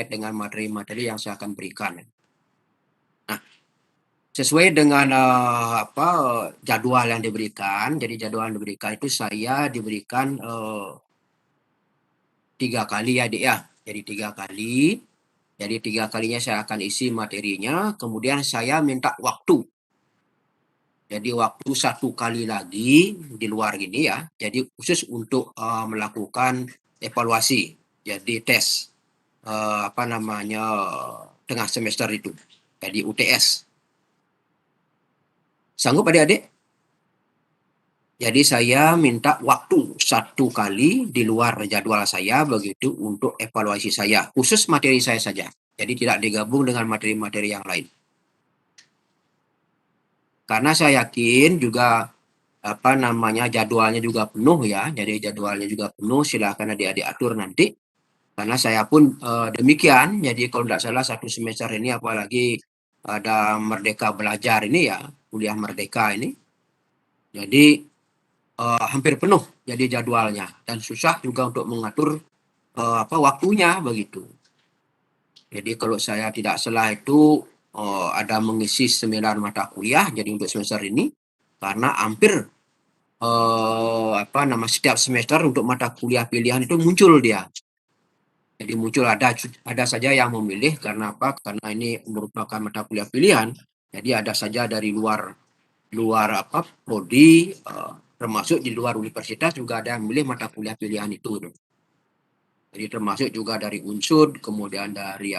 dengan materi-materi yang saya akan berikan. Nah, sesuai dengan jadwal yang diberikan, jadi jadwal yang diberikan itu saya diberikan 3 kali ya, Dik ya. Jadi 3 kali. Jadi 3 kalinya saya akan isi materinya, kemudian saya minta waktu. Jadi waktu 1 kali lagi di luar gini ya. Jadi khusus untuk melakukan evaluasi. Jadi tes tengah semester itu. Jadi UTS. Sanggup adik-adik? Jadi saya minta waktu 1 kali di luar jadwal saya begitu untuk evaluasi saya. Khusus materi saya saja. Jadi tidak digabung dengan materi-materi yang lain. Karena saya yakin juga jadwalnya juga penuh ya. Jadi jadwalnya juga penuh, silakan adik-adik atur nanti. Karena saya pun demikian. Jadi kalau tidak salah 1 semester ini apalagi ada Merdeka Belajar ini ya, kuliah Merdeka ini. Jadi hampir penuh jadi jadwalnya dan susah juga untuk mengatur waktunya begitu. Jadi kalau saya tidak salah itu ada mengisi 9 mata kuliah jadi untuk semester ini karena hampir setiap semester untuk mata kuliah pilihan itu muncul dia. Jadi muncul ada saja yang memilih karena apa? Karena ini merupakan mata kuliah pilihan. Jadi ada saja dari luar prodi, termasuk di luar universitas juga ada yang memilih mata kuliah pilihan itu. Jadi termasuk juga dari Unsud, kemudian dari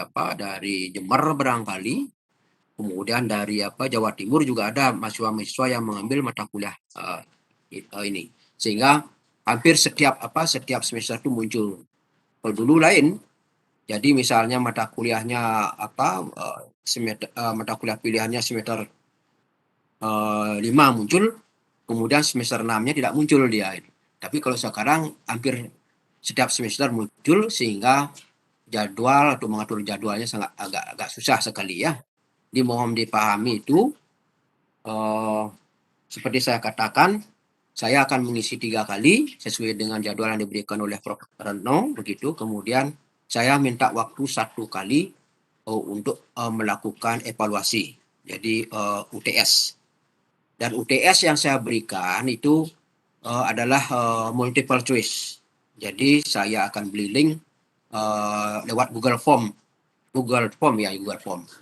Jember barangkali, kemudian dari Jawa Timur juga ada mahasiswa-mahasiswa yang mengambil mata kuliah ini. Sehingga hampir setiap semester itu muncul. Kalau dulu lain, jadi misalnya mata kuliahnya mata kuliah pilihannya semester 5 muncul, kemudian semester 6-nya tidak muncul dia. Tapi kalau sekarang hampir setiap semester muncul sehingga jadwal atau mengatur jadwalnya agak susah sekali ya. Dimohon dipahami itu seperti saya katakan, saya akan mengisi 3 kali sesuai dengan jadwal yang diberikan oleh Prof. Retno begitu. Kemudian saya minta waktu 1 kali untuk melakukan evaluasi. Jadi UTS. Dan UTS yang saya berikan itu adalah multiple choice. Jadi saya akan beli link lewat Google Form. Google Form.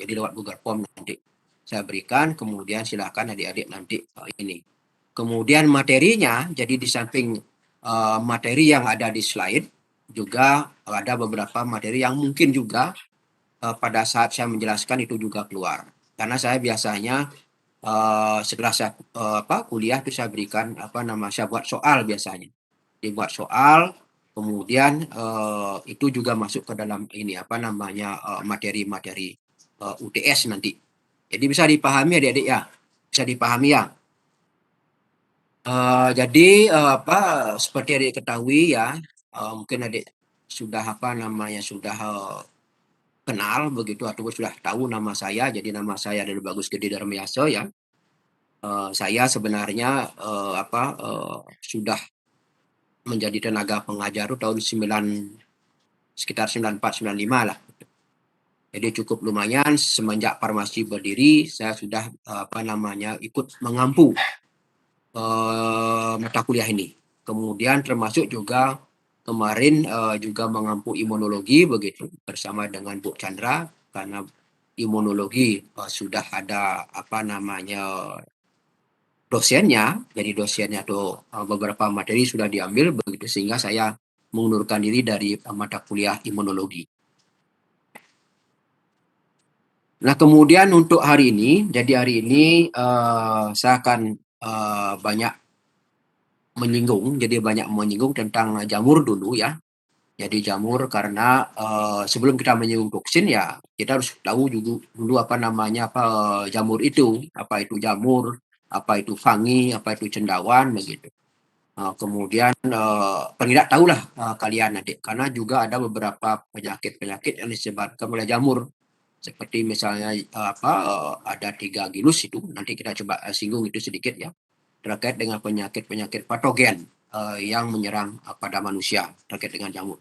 Jadi lewat Google Form nanti saya berikan, kemudian silakan adik-adik nanti ini. Kemudian materinya, jadi di samping materi yang ada di slide, juga ada beberapa materi yang mungkin juga pada saat saya menjelaskan itu juga keluar. Karena saya biasanya setelah saya kuliah itu saya berikan saya buat soal biasanya. Dibuat soal, kemudian itu juga masuk ke dalam ini materi-materi UTS nanti. Jadi bisa dipahami adik-adik ya, bisa dipahami ya. Jadi seperti adik ketahui ya, mungkin adik sudah sudah kenal begitu atau sudah tahu nama saya. Jadi nama saya adalah Bagus Gede Darmiaso ya. Saya sebenarnya sudah menjadi tenaga pengajar tahun sekitar 94-95 lah. Jadi cukup lumayan semenjak Farmasi berdiri saya sudah ikut mengampu mata kuliah ini. Kemudian termasuk juga kemarin juga mengampu imunologi begitu bersama dengan Bu Chandra karena imunologi sudah ada dosennya, jadi dosennya tuh beberapa materi sudah diambil begitu sehingga saya mengundurkan diri dari mata kuliah imunologi. Nah kemudian untuk hari ini, jadi hari ini saya akan banyak menyinggung tentang jamur dulu ya. Jadi jamur karena sebelum kita menyinggung toksin ya kita harus tahu dulu jamur itu, apa itu jamur, apa itu fungi, apa itu cendawan begitu. Kemudian paling tidak tahulah kalian adik, karena juga ada beberapa penyakit-penyakit yang disebabkan oleh jamur. Seperti misalnya ada 3 genus itu, nanti kita coba singgung itu sedikit ya, terkait dengan penyakit-penyakit patogen yang menyerang pada manusia terkait dengan jamur.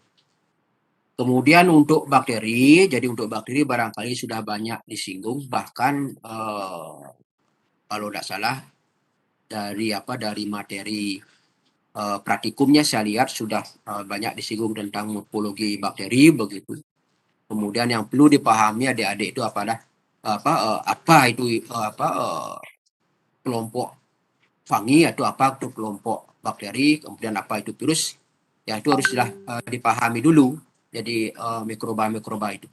Kemudian untuk bakteri, jadi untuk bakteri barangkali sudah banyak disinggung, bahkan kalau tidak salah dari materi praktikumnya saya lihat sudah banyak disinggung tentang morfologi bakteri begitu. Kemudian yang perlu dipahami adik-adik itu apa itu kelompok fungi atau apa itu kelompok bakteri, kemudian apa itu virus. Ya itu harus dipahami dulu. Jadi mikroba-mikroba itu.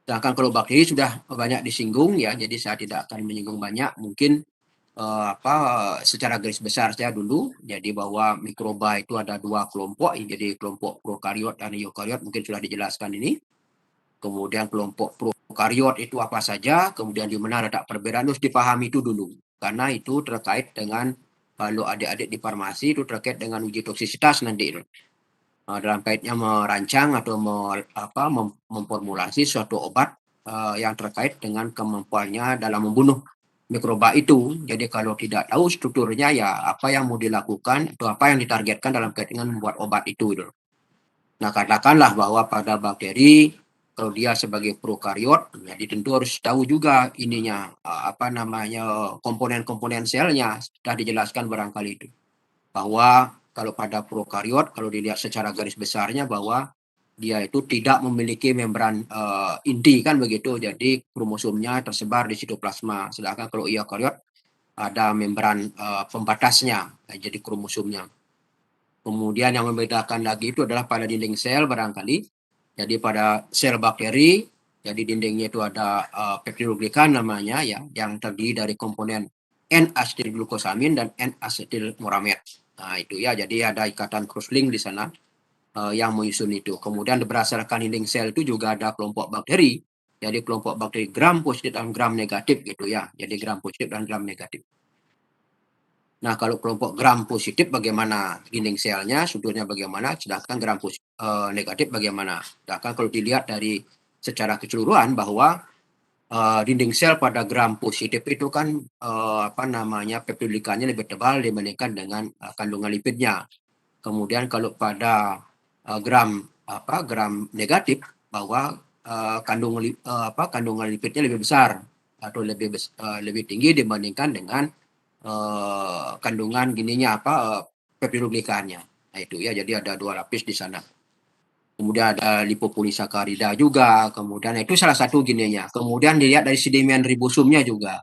Sedangkan kalau bakteri sudah banyak disinggung ya, jadi saya tidak akan menyinggung banyak. Mungkin secara garis besar saya dulu. Jadi bahwa mikroba itu ada dua kelompok, jadi kelompok prokariot dan eukariot mungkin sudah dijelaskan ini. Kemudian kelompok prokariot itu apa saja, kemudian di mana letak perbedaan harus dipahami itu dulu. Karena itu terkait dengan kalau adik-adik di farmasi itu terkait dengan uji toksisitas nanti itu. Dalam kaitnya merancang atau memformulasi suatu obat yang terkait dengan kemampuannya dalam membunuh mikroba itu. Jadi kalau tidak tahu strukturnya ya apa yang mau dilakukan atau apa yang ditargetkan dalam kait dengan membuat obat itu. Nah, katakanlah bahwa pada bakteri kalau dia sebagai prokariot, jadi tentu harus tahu juga ininya komponen-komponen selnya sudah dijelaskan barangkali itu. Bahwa kalau pada prokariot kalau dilihat secara garis besarnya bahwa dia itu tidak memiliki membran inti kan begitu. Jadi kromosomnya tersebar di sitoplasma. Sedangkan kalau eukariot ada membran pembatasnya, jadi kromosomnya. Kemudian yang membedakan lagi itu adalah pada dinding sel barangkali. Jadi pada sel bakteri, jadi dindingnya itu ada peptidoglikan namanya ya, yang terdiri dari komponen N-asetilglukosamin dan N-asetilmoramet. Nah itu ya, jadi ada ikatan cross-link di sana yang menyusun itu. Kemudian berdasarkan dinding sel itu juga ada kelompok bakteri. Jadi kelompok bakteri gram positif dan gram negatif gitu ya. Jadi gram positif dan gram negatif. Nah, kalau kelompok gram positif bagaimana dinding selnya, strukturnya bagaimana, sedangkan gram negatif bagaimana. Sedangkan kalau dilihat dari secara keseluruhan bahwa dinding sel pada gram positif itu kan peptidoglikannya lebih tebal dibandingkan dengan kandungan lipidnya. Kemudian kalau pada gram negatif bahwa kandungan lipidnya lebih besar atau lebih tinggi dibandingkan dengan kandungan peptidoglikannya. Nah itu ya, jadi ada dua lapis di sana. Kemudian ada lipopolisakarida juga, kemudian itu salah satu gininya. Kemudian dilihat dari sedimen ribosomnya juga.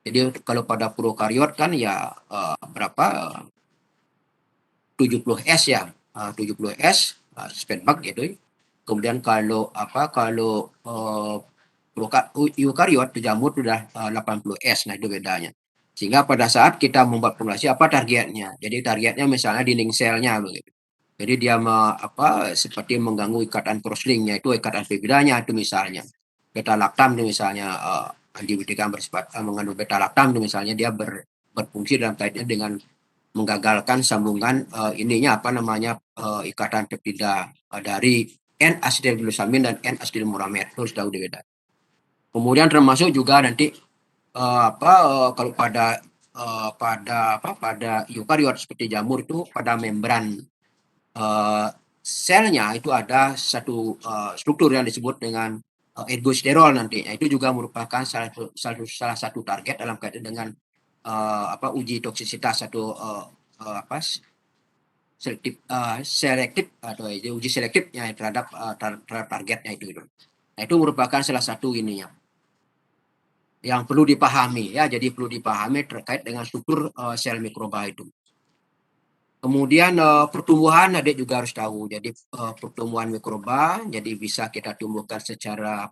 Jadi kalau pada prokariot kan ya 70S ya, 70S spermak gitu. Kemudian kalau eukariot jamur sudah 80S, nah itu bedanya. Sehingga pada saat kita membuat formulasi apa targetnya? Jadi targetnya misalnya dinding selnya begitu. Jadi dia seperti mengganggu ikatan cross-linknya itu ikatan peptidanya itu misalnya. Beta lactam itu misalnya antibiotika bersifat mengandung beta lactam itu misalnya dia berfungsi dalam kaitannya dengan menggagalkan sambungan ikatan peptida dari N-asetilglukosamin dan N-asetilmoramet. Harus tahu beda. Kemudian termasuk juga nanti kalau pada eukariot seperti jamur itu pada membran selnya itu ada satu struktur yang disebut dengan ergosterol nanti. Itu juga merupakan salah satu target dalam kaitan dengan uji toksisitas atau selektif atau uji selektifnya terhadap targetnya itu. Nah, itu merupakan salah satu ininya yang perlu dipahami ya. Jadi perlu dipahami terkait dengan struktur sel mikroba itu. Kemudian pertumbuhan adik juga harus tahu. Jadi pertumbuhan mikroba jadi bisa kita tumbuhkan secara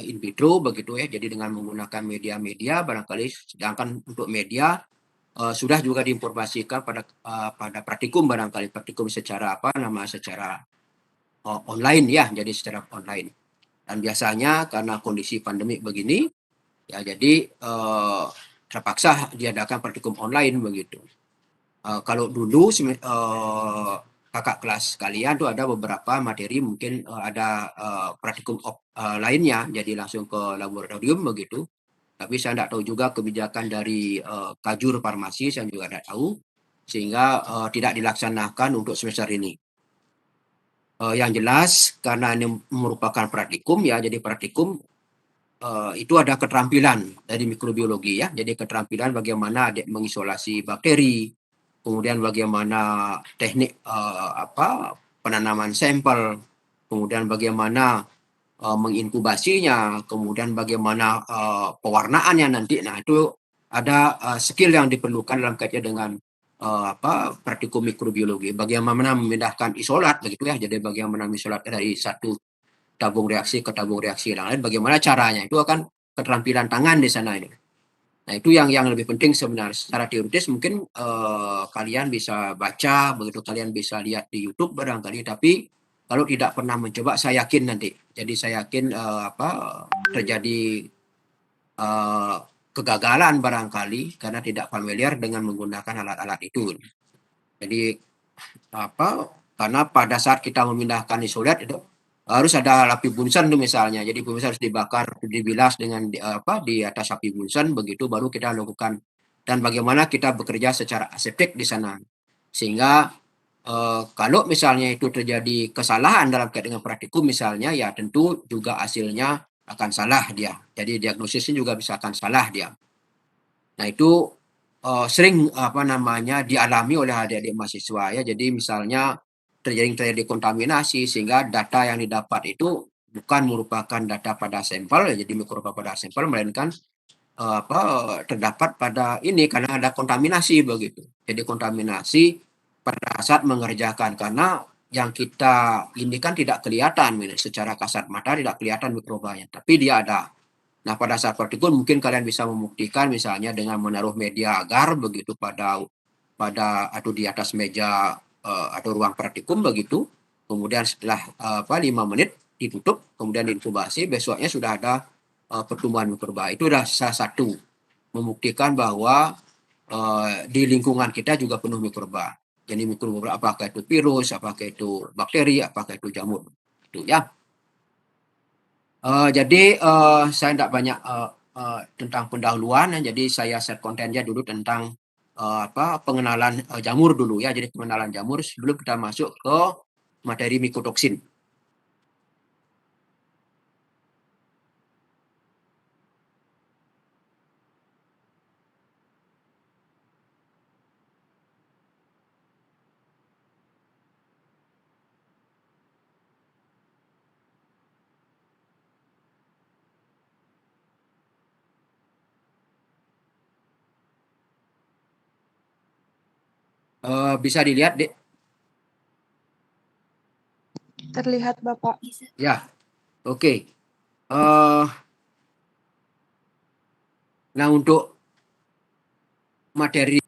in vitro begitu ya. Jadi dengan menggunakan media-media barangkali, sedangkan untuk media sudah juga diinformasikan pada praktikum barangkali, praktikum secara online ya, jadi secara online. Dan biasanya karena kondisi pandemi begini ya, jadi terpaksa diadakan praktikum online begitu. Kalau dulu kakak kelas kalian tuh ada beberapa materi mungkin ada praktikum lainnya, jadi langsung ke laboratorium begitu. Tapi saya tidak tahu juga kebijakan dari Kajur Farmasi, saya juga tidak tahu, sehingga tidak dilaksanakan untuk semester ini. Yang jelas karena ini merupakan praktikum ya, jadi praktikum itu ada keterampilan dari mikrobiologi ya. Jadi keterampilan bagaimana mengisolasi bakteri, kemudian bagaimana teknik penanaman sampel, kemudian bagaimana menginkubasinya, kemudian bagaimana pewarnaannya nanti. Nah, itu ada skill yang diperlukan dalam kaitan dengan praktikum mikrobiologi. Bagaimana memindahkan isolat begitu ya. Jadi bagaimana isolat dari satu tabung reaksi ke tabung reaksi yang lain, bagaimana caranya. Itu akan keterampilan tangan di sana ini. Nah, itu yang lebih penting sebenarnya. Secara teoritis mungkin kalian bisa baca, begitu kalian bisa lihat di YouTube barangkali, tapi kalau tidak pernah mencoba, saya yakin nanti. Jadi saya yakin terjadi uh, kegagalan barangkali karena tidak familiar dengan menggunakan alat-alat itu. Jadi karena pada saat kita memindahkan isolat itu harus ada api bunsen tuh misalnya. Jadi bunsen harus dibakar, dibilas dengan di atas api bunsen, begitu baru kita lakukan. Dan bagaimana kita bekerja secara aseptik di sana. Sehingga kalau misalnya itu terjadi kesalahan dalam kaitan dengan praktikum misalnya, ya tentu juga hasilnya akan salah dia. Jadi diagnosisnya juga bisa akan salah dia. Nah, itu sering dialami oleh adik-adik mahasiswa ya. Jadi misalnya terjadi kontaminasi sehingga data yang didapat itu bukan merupakan data pada sampel ya, jadi mikroba pada sampel, melainkan terdapat pada ini karena ada kontaminasi begitu. Jadi kontaminasi pada saat mengerjakan, karena yang kita ini kan tidak kelihatan secara kasat mata, tidak kelihatan mikrobanya, tapi dia ada. Nah, pada saat praktikum mungkin kalian bisa membuktikan misalnya dengan menaruh media agar begitu pada atau di atas meja atau ruang praktikum begitu. Kemudian setelah 5 menit ditutup, kemudian diinkubasi, besoknya sudah ada pertumbuhan mikroba. Itu adalah salah satu membuktikan bahwa di lingkungan kita juga penuh mikroba. Jadi mikroba apakah itu virus, apakah itu bakteri, apakah itu jamur. Itu ya. Jadi saya tidak banyak tentang pendahuluan, jadi saya set kontennya dulu tentang pengenalan jamur dulu ya. Jadi pengenalan jamur sebelum kita masuk ke materi mikotoksin. Bisa dilihat, Dek. Terlihat, Bapak. Ya, oke. Nah, untuk materi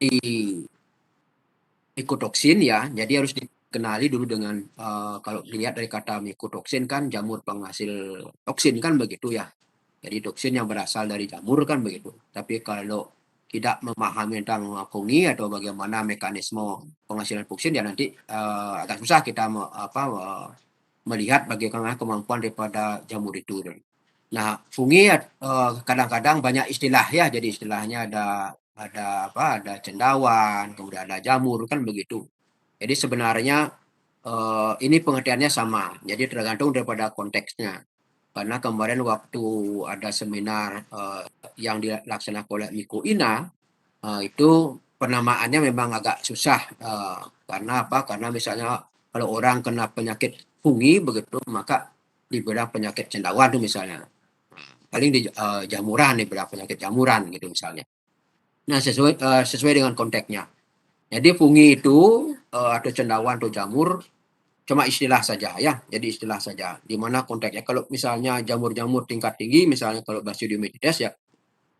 mikotoksin ya, jadi harus dikenali dulu dengan kalau dilihat dari kata mikotoksin kan jamur penghasil toksin kan begitu ya. Jadi toksin yang berasal dari jamur kan begitu. Tapi kalau tidak memahami tentang fungi atau bagaimana mekanisme penghasilan toksin, ya nanti agak susah kita melihat bagaimana kemampuan daripada jamur itu. Nah, fungi kadang-kadang banyak istilah ya. Jadi istilahnya ada cendawan, kemudian ada jamur kan begitu. Jadi sebenarnya ini pengertiannya sama. Jadi tergantung daripada konteksnya. Karena kemarin waktu ada seminar yang dilaksanakan oleh Miko Ina, itu penamaannya memang agak susah. Karena apa? Karena misalnya kalau orang kena penyakit fungi begitu, maka dibilang penyakit cendawan tuh misalnya. Paling di jamuran, dibilang penyakit jamuran gitu misalnya. Nah, sesuai dengan konteksnya. Jadi fungi itu atau cendawan atau jamur cuma istilah saja ya, jadi istilah saja. Di mana konteksnya, kalau misalnya jamur-jamur tingkat tinggi, misalnya kalau Basidiomycetes ya,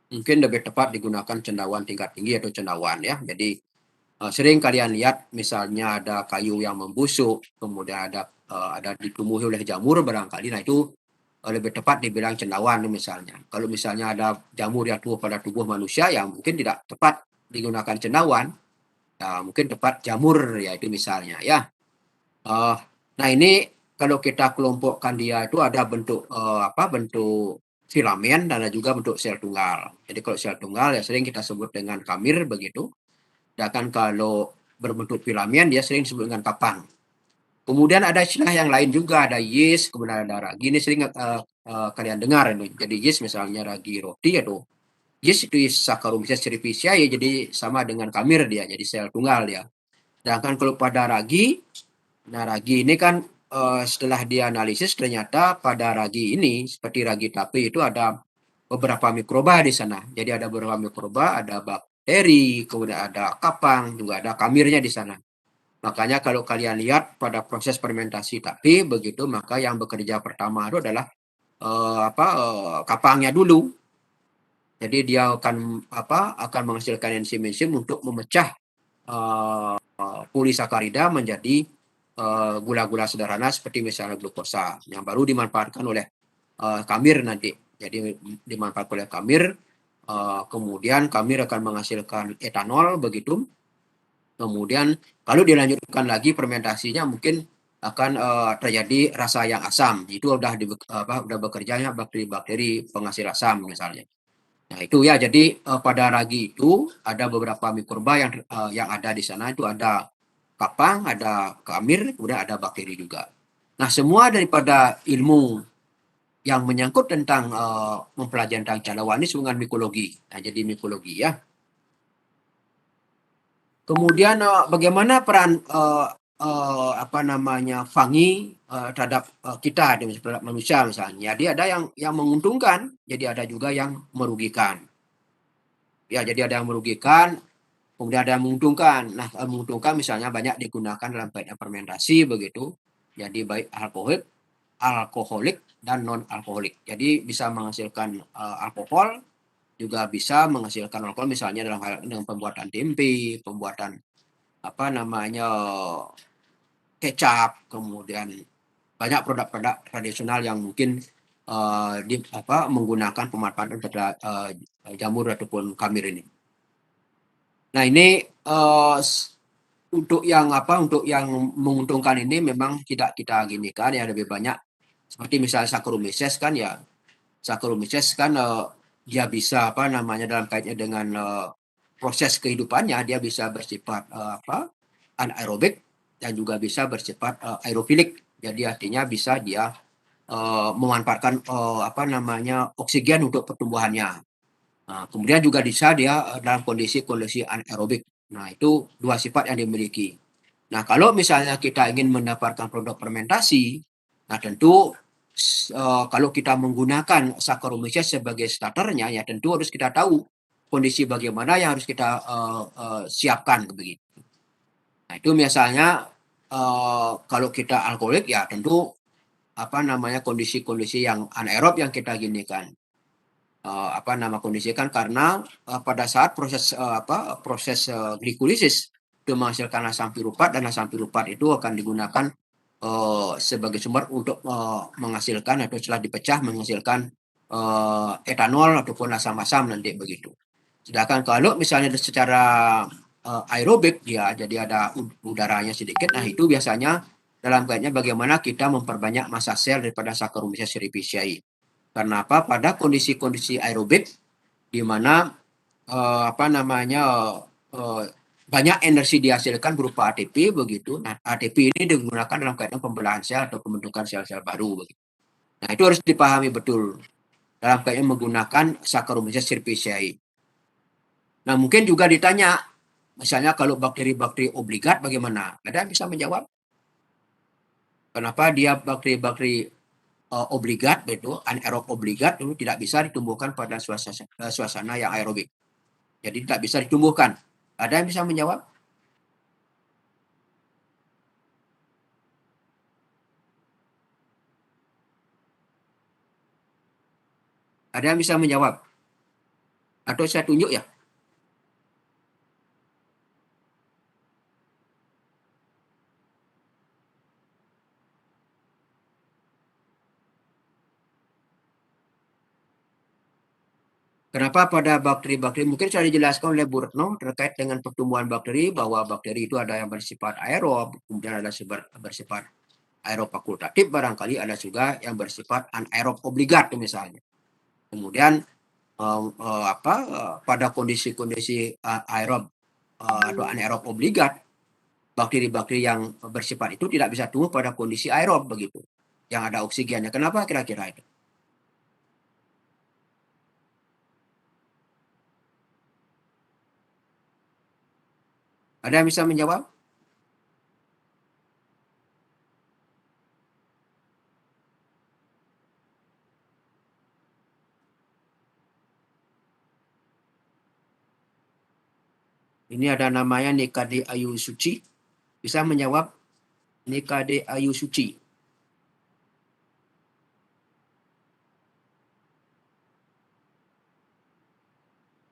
mungkin lebih tepat digunakan cendawan tingkat tinggi atau cendawan ya. Jadi sering kalian lihat misalnya ada kayu yang membusuk, kemudian ada ditumbuhi oleh jamur barangkali, nah itu lebih tepat dibilang cendawan misalnya. Kalau misalnya ada jamur yang tumbuh pada tubuh manusia, ya mungkin tidak tepat digunakan cendawan, ya mungkin tepat jamur ya itu misalnya ya. Nah, ini kalau kita kelompokkan dia itu ada bentuk bentuk filamen dan ada juga bentuk sel tunggal. Jadi kalau sel tunggal ya sering kita sebut dengan kamir begitu. Sedangkan kalau berbentuk filamen dia sering disebut dengan papan. Kemudian ada istilah yang lain juga, ada yeast, kemudian ada ragi. Ini sering kalian dengar ini. Jadi yeast misalnya ragi roti atau yeast itu Saccharomyces cerevisiae, jadi sama dengan kamir dia, jadi sel tunggal dia. Sedangkan kalau pada ragi, nah ragi ini kan setelah dianalisis ternyata pada ragi ini seperti ragi tape itu ada beberapa mikroba di sana. Jadi ada beberapa mikroba, ada bakteri, kemudian ada kapang, juga ada kamirnya di sana. Makanya kalau kalian lihat pada proses fermentasi tape begitu, maka yang bekerja pertama itu adalah kapangnya dulu. Jadi dia akan menghasilkan enzim-enzim untuk memecah polisakarida menjadi gula-gula sederhana seperti misalnya glukosa yang baru dimanfaatkan oleh kamir nanti. Jadi dimanfaatkan oleh kamir, kemudian kamir akan menghasilkan etanol begitu. Kemudian kalau dilanjutkan lagi fermentasinya mungkin akan terjadi rasa yang asam. Itu udah bekerjanya bakteri-bakteri penghasil asam misalnya. Nah itu ya, jadi pada ragi itu ada beberapa mikroba yang ada di sana, itu ada kapang, ada kamir, kemudian ada bakteri juga. Nah semua daripada ilmu yang menyangkut tentang mempelajari tentang candawaan ini dengan mikologi. Nah jadi mikologi ya. Kemudian bagaimana peran fungi terhadap kita terhadap manusia misalnya. Jadi ada yang menguntungkan, jadi ada juga yang merugikan. Ya, jadi ada yang merugikan, kemudian ada yang menguntungkan. Nah, menguntungkan misalnya banyak digunakan dalam kaitan fermentasi begitu. Jadi baik alkoholik dan non alkoholik. Jadi bisa menghasilkan alkohol, juga bisa menghasilkan alkohol misalnya dalam hal dengan pembuatan tempe, pembuatan kecap, kemudian banyak produk-produk tradisional yang mungkin menggunakan pemanfaatan jamur ataupun kamir ini. Nah ini untuk yang menguntungkan ini memang tidak kita ginikan ya, lebih banyak seperti misalnya Saccharomyces kan ya. Saccharomyces kan dia bisa dalam kaitannya dengan proses kehidupannya dia bisa bersifat anaerobik dan juga bisa bersifat aerofilik. Jadi artinya bisa dia memanfaatkan oksigen untuk pertumbuhannya. Nah, kemudian juga bisa dia dalam kondisi anaerobik. Nah, itu dua sifat yang dimiliki. Nah, kalau misalnya kita ingin mendapatkan produk fermentasi, nah tentu kalau kita menggunakan Saccharomyces sebagai starternya, ya tentu harus kita tahu kondisi bagaimana yang harus kita siapkan begitu. Nah, itu misalnya kalau kita alkoholik ya tentu kondisi-kondisi yang anaerob yang kita ginikan. Kondisikan karena pada saat proses glikolisis itu menghasilkan asam piruvat, dan asam piruvat itu akan digunakan sebagai sumber untuk menghasilkan atau setelah dipecah menghasilkan etanol ataupun asam-asam nanti begitu. Sedangkan kalau misalnya secara aerobik ya jadi ada udaranya sedikit, nah itu biasanya dalam kaitannya bagaimana kita memperbanyak massa sel daripada Saccharomyces cerevisiae. Karena apa? Pada kondisi-kondisi aerobik di mana banyak energi dihasilkan berupa ATP begitu. Nah, ATP ini digunakan dalam kaitan pembelahan sel atau pembentukan sel-sel baru begitu. Nah, itu harus dipahami betul dalam kaitan menggunakan Saccharomyces cerevisiae. Nah, mungkin juga ditanya, misalnya kalau bakteri-bakteri obligat bagaimana? Ada yang bisa menjawab? Kenapa dia bakteri-bakteri obligat itu anaerob obligat itu tidak bisa ditumbuhkan pada suasana yang aerobik. Jadi tidak bisa ditumbuhkan. Ada yang bisa menjawab? Ada yang bisa menjawab? Atau saya tunjuk ya? Kenapa pada bakteri-bakteri, mungkin sudah dijelaskan oleh Bu Retno terkait dengan pertumbuhan bakteri, bahwa bakteri itu ada yang bersifat aerob, kemudian ada bersifat aerob fakultatif, barangkali ada juga yang bersifat anaerob obligat misalnya. Kemudian pada kondisi-kondisi aerob atau anaerob obligat, bakteri-bakteri yang bersifat itu tidak bisa tumbuh pada kondisi aerob begitu, yang ada oksigennya. Kenapa kira-kira itu? Ada yang bisa menjawab? Ini ada namanya Nikade Ayu Suci. Bisa menjawab Nikade Ayu Suci.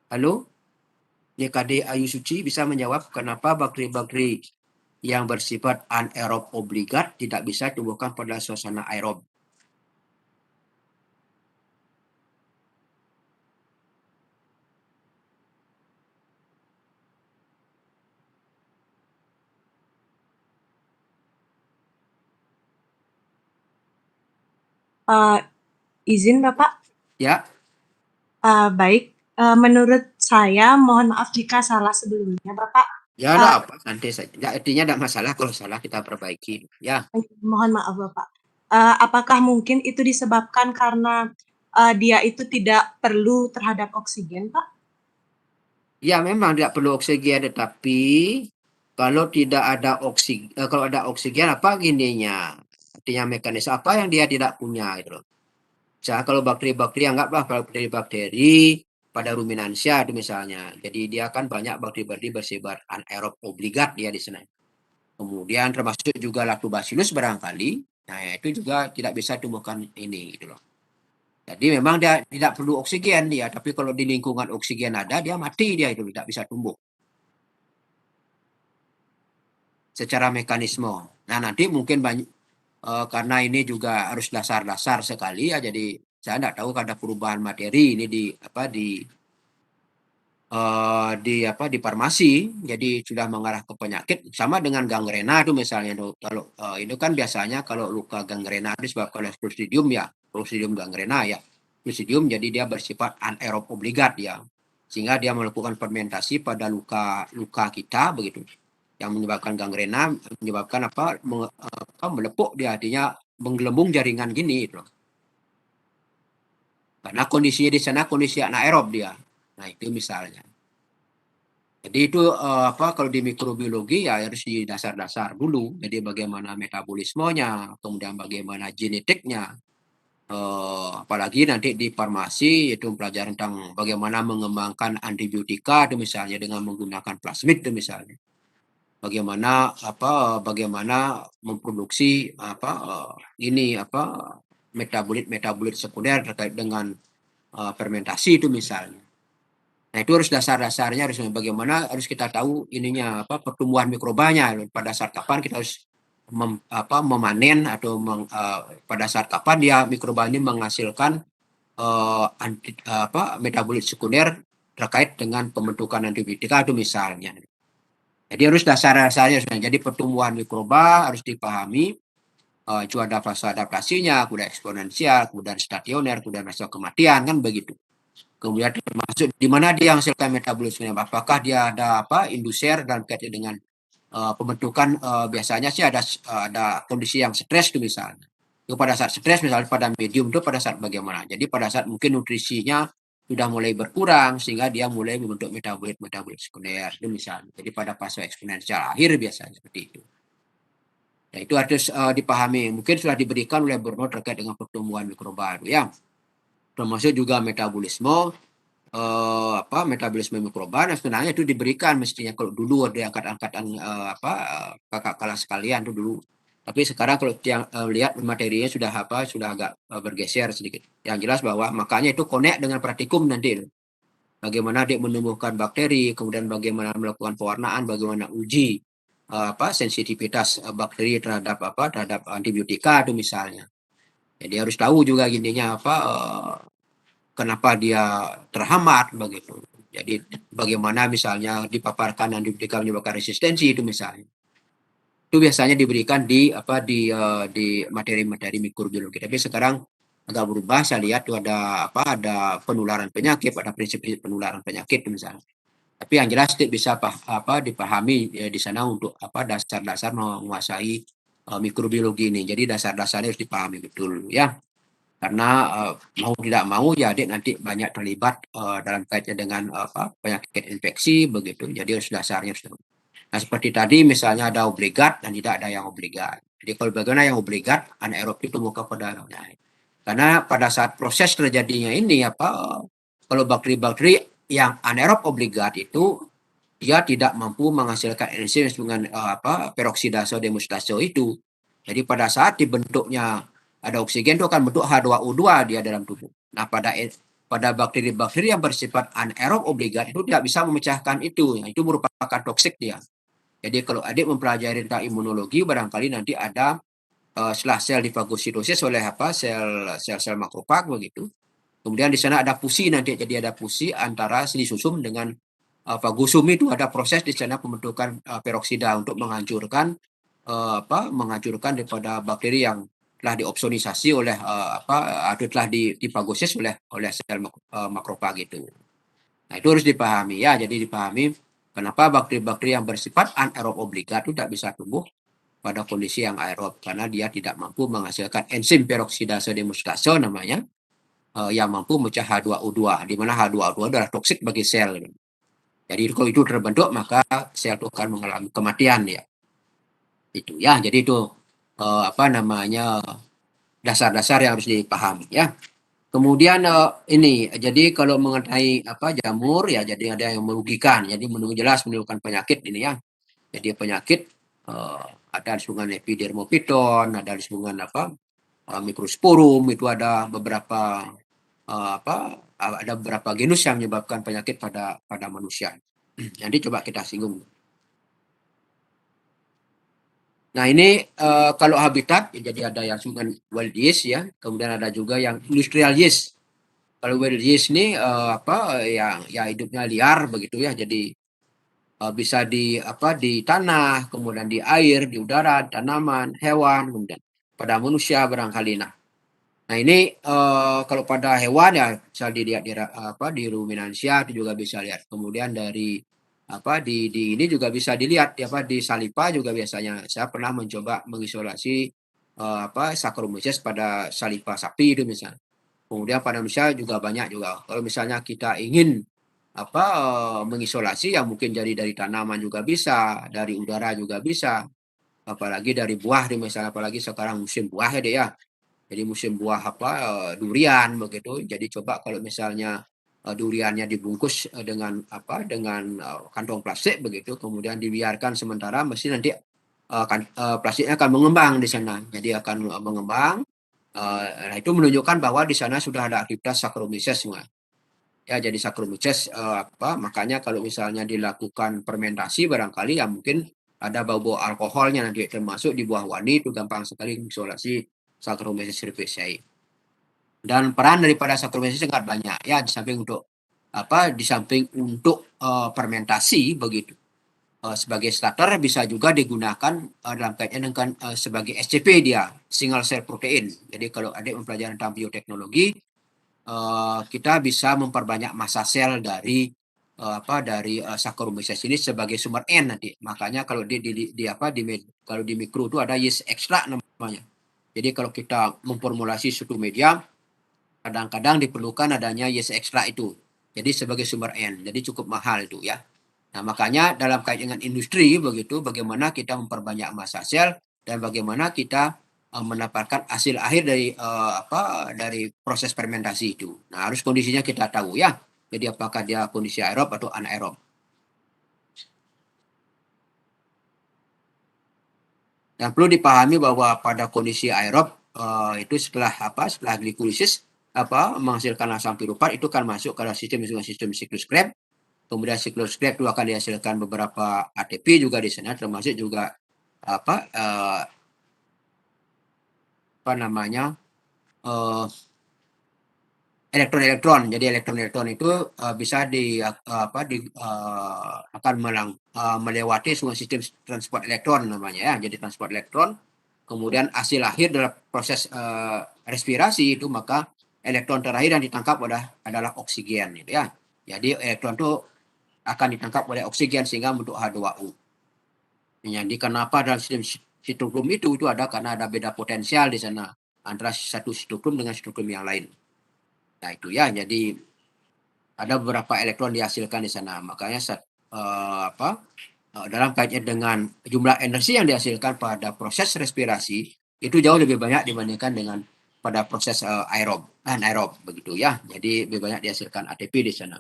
Halo? Nikade Ayu Suci bisa menjawab kenapa bakteri-bakteri yang bersifat anaerob obligat tidak bisa tumbuhkan pada suasana aerob. Izin Bapak. Ya, Baik. Menurut saya, mohon maaf jika salah sebelumnya, Bapak. ya ada apa? Nanti saja. Ya, artinya tidak masalah, kalau salah kita perbaiki. Ya, Mohon maaf, Bapak. Apakah mungkin itu disebabkan karena dia itu tidak perlu terhadap oksigen, Pak? ya memang tidak perlu oksigen, tetapi kalau tidak ada kalau ada oksigen apa gininya? Artinya mekanisme apa yang dia tidak punya itu loh. Misalnya kalau bakteri-bakteri, anggaplah bakteri-bakteri pada ruminansia itu misalnya. Jadi dia kan banyak bakteri-bakteri bersifat anaerob obligat dia di sana. Kemudian termasuk juga lactobacillus barangkali. Nah, itu juga tidak bisa tumbuhkan ini gitu loh. Jadi memang dia tidak perlu oksigen dia, tapi kalau di lingkungan oksigen ada, dia mati, dia itu tidak bisa tumbuh secara mekanisme. Nah, nanti mungkin banyak karena ini juga harus dasar-dasar sekali ya, jadi saya tidak tahu ada perubahan materi ini di farmasi, jadi sudah mengarah ke penyakit sama dengan gangrena itu misalnya tuh. Kalau itu kan biasanya kalau luka gangrena itu disebabkan oleh Clostridium ya, Clostridium gangrena ya. Clostridium jadi dia bersifat anaerob obligat ya, sehingga dia melakukan fermentasi pada luka kita begitu, yang menyebabkan gangrena, menyebabkan melepuk dia, artinya menggelembung jaringan gini gitu. Karena kondisinya di sana kondisi anaerob dia. Nah, itu misalnya. Jadi itu kalau di mikrobiologi ya harus di dasar-dasar dulu. Jadi bagaimana metabolismenya, kemudian bagaimana genetiknya. Apalagi nanti di farmasi itu pelajaran tentang bagaimana mengembangkan antibiotika itu misalnya dengan menggunakan plasmid itu misalnya. Bagaimana memproduksi metabolit sekunder terkait dengan fermentasi itu misalnya. Nah, itu harus dasar-dasarnya, harus bagaimana harus kita tahu ininya pertumbuhan mikrobanya pada saat kapan kita harus memanen atau pada saat kapan dia mikroba ini menghasilkan metabolit sekunder terkait dengan pembentukan antibiotika itu misalnya. Jadi harus dasar-dasarnya. Jadi pertumbuhan mikroba harus dipahami, itu ada fase adaptasinya, kemudian eksponensial, kemudian stasioner, kemudian fase kematian, kan begitu. Kemudian termasuk di mana dia menghasilkan metabolisme, apakah dia ada induser dan kaitan dengan pembentukan, biasanya sih ada kondisi yang stres itu misalnya. Itu pada saat stres misalnya pada medium itu pada saat bagaimana. Jadi pada saat mungkin nutrisinya sudah mulai berkurang sehingga dia mulai membentuk metabolit sekunder itu misalnya. Jadi pada fase eksponensial akhir biasanya seperti itu. Nah, itu harus dipahami. Mungkin sudah diberikan oleh Bruno terkait dengan pertumbuhan mikroba ya. Termasuk juga metabolisme metabolisme mikroba. Nah, sebenarnya itu diberikan mestinya kalau dulu ada angkat-angkatan kakak kelas sekalian itu dulu. Tapi sekarang kalau yang lihat materinya sudah agak bergeser sedikit. Yang jelas bahwa makanya itu connect dengan praktikum nanti. Bagaimana dia menumbuhkan bakteri, kemudian bagaimana melakukan pewarnaan, bagaimana uji sensitivitas bakteri terhadap antibiotika itu misalnya. Jadi harus tahu juga gininya kenapa dia terhambat begitu. Jadi bagaimana misalnya dipaparkan antibiotika menyebabkan resistensi itu misalnya. Itu biasanya diberikan di materi-materi mikrobiologi. Tapi sekarang agak berubah, saya lihat tuh ada penularan penyakit, ada prinsip-prinsip penularan penyakit misalnya. Tapi yang jelas bisa dipahami di sana untuk dasar-dasar menguasai mikrobiologi ini. Jadi dasar-dasarnya harus dipahami betul ya. Karena mau tidak mau ya adik nanti banyak terlibat dalam kaitan dengan penyakit infeksi begitu. Jadi harus dasarnya harus tahu. Nah seperti tadi misalnya ada obligat dan tidak ada yang obligat. Jadi kalau bagaimana yang obligat anaerob itu muka pada naik. Karena pada saat proses terjadinya ini kalau bakteri-bakteri yang anaerob obligat itu dia tidak mampu menghasilkan enzim dengan peroksidase demustase itu. Jadi pada saat dibentuknya ada oksigen itu akan bentuk H2O2 dia dalam tubuh. Nah pada bakteri-bakteri yang bersifat anaerob obligat itu tidak bisa memecahkan itu. Itu merupakan toksik dia. Jadi kalau adik mempelajari tentang imunologi barangkali nanti ada setelah sel difagositosis oleh sel-sel makrofag begitu. Kemudian di sana ada fusi nanti, jadi ada fusi antara sendi susum dengan fagosum itu ada proses di sana pembentukan peroksida untuk menghancurkan daripada bakteri yang telah diopsonisasi oleh atau telah difagosis oleh sel makrofag itu. Nah, itu harus dipahami ya. Jadi dipahami kenapa bakteri-bakteri yang bersifat anaerob obligat itu tidak bisa tumbuh pada kondisi yang aerob karena dia tidak mampu menghasilkan enzim peroksidase demustase namanya yang mampu memecah H2O2 di mana H2O2 adalah toksik bagi sel. Jadi kalau itu terbentuk maka sel itu akan mengalami kematian ya. Itu ya. Jadi itu dasar-dasar yang harus dipahami ya. Kemudian ini jadi kalau mengenai jamur ya jadi ada yang merugikan. Jadi jelas menimbulkan penyakit ini ya. Jadi penyakit ada disebutkan epidermophyton, ada disebutkan microsporum, itu ada beberapa ada beberapa genus yang menyebabkan penyakit pada manusia. Nanti coba kita singgung. Nah ini kalau habitat jadi ada yang disebutkan wild yeast ya, kemudian ada juga yang industrial yeast. Kalau wild yeast ini yang hidupnya liar begitu ya, jadi bisa di tanah, kemudian di air, di udara, tanaman, hewan, kemudian pada manusia barangkali. Nah ini kalau pada hewan ya bisa dilihat di ruminansia itu juga bisa lihat. Kemudian di ini juga bisa dilihat di salipa juga biasanya. Saya pernah mencoba mengisolasi Saccharomyces pada salipa sapi itu misalnya. Kemudian pada manusia juga banyak juga. Kalau misalnya kita ingin mengisolasi yang mungkin jadi dari tanaman juga bisa, dari udara juga bisa, apalagi dari buah misalnya, apalagi sekarang musim buah ya deh ya. Jadi musim buah durian begitu. Jadi coba kalau misalnya duriannya dibungkus dengan kantong plastik begitu, kemudian dibiarkan sementara, mesti nanti plastiknya akan mengembang di sana. Jadi akan mengembang. Nah itu menunjukkan bahwa di sana sudah ada aktivitas Saccharomyces semua. Ya, jadi Saccharomyces makanya kalau misalnya dilakukan fermentasi barangkali ya mungkin ada bau-bau alkoholnya nanti termasuk di buah wani itu gampang sekali mengisolasi Saccharomyces cerevisiae. Dan peran daripada Saccharomyces sangat banyak ya di samping untuk fermentasi begitu. Sebagai starter bisa juga digunakan dalam kaitan dengan sebagai SCP dia, single cell protein. Jadi kalau adik mempelajari tentang bioteknologi kita bisa memperbanyak massa sel dari Saccharomyces ini sebagai sumber N nanti. Makanya kalau kalau di mikro itu ada yeast extract namanya. Jadi kalau kita memformulasi suatu media kadang-kadang diperlukan adanya yeast extract itu. Jadi sebagai sumber N. Jadi cukup mahal itu ya. Nah, makanya dalam kaitan dengan industri begitu bagaimana kita memperbanyak massa sel dan bagaimana kita mendapatkan hasil akhir dari proses fermentasi itu. Nah, harus kondisinya kita tahu ya. Jadi apakah dia kondisi aerob atau anaerob. Dan perlu dipahami bahwa pada kondisi aerob itu setelah glikolisis menghasilkan asam piruvat itu kan masuk ke sistem siklus Krebs. Kemudian siklus Krebs itu akan dihasilkan beberapa ATP juga di sana, termasuk juga elektron-elektron. Jadi elektron-elektron itu bisa akan melewati semua sistem transport elektron namanya ya. Jadi transport elektron, kemudian hasil akhir dalam proses respirasi itu maka elektron terakhir yang ditangkap adalah oksigen gitu ya. Jadi elektron itu akan ditangkap oleh oksigen sehingga membentuk H2O. Jadi kenapa dalam sistem sitokrom itu ada karena ada beda potensial di sana antara satu sitokrom dengan sitokrom yang lain. Nah itu ya, jadi ada beberapa elektron dihasilkan di sana. Makanya dalam kaitannya dengan jumlah energi yang dihasilkan pada proses respirasi itu jauh lebih banyak dibandingkan dengan pada proses anaerob begitu ya. Jadi lebih banyak dihasilkan ATP di sana.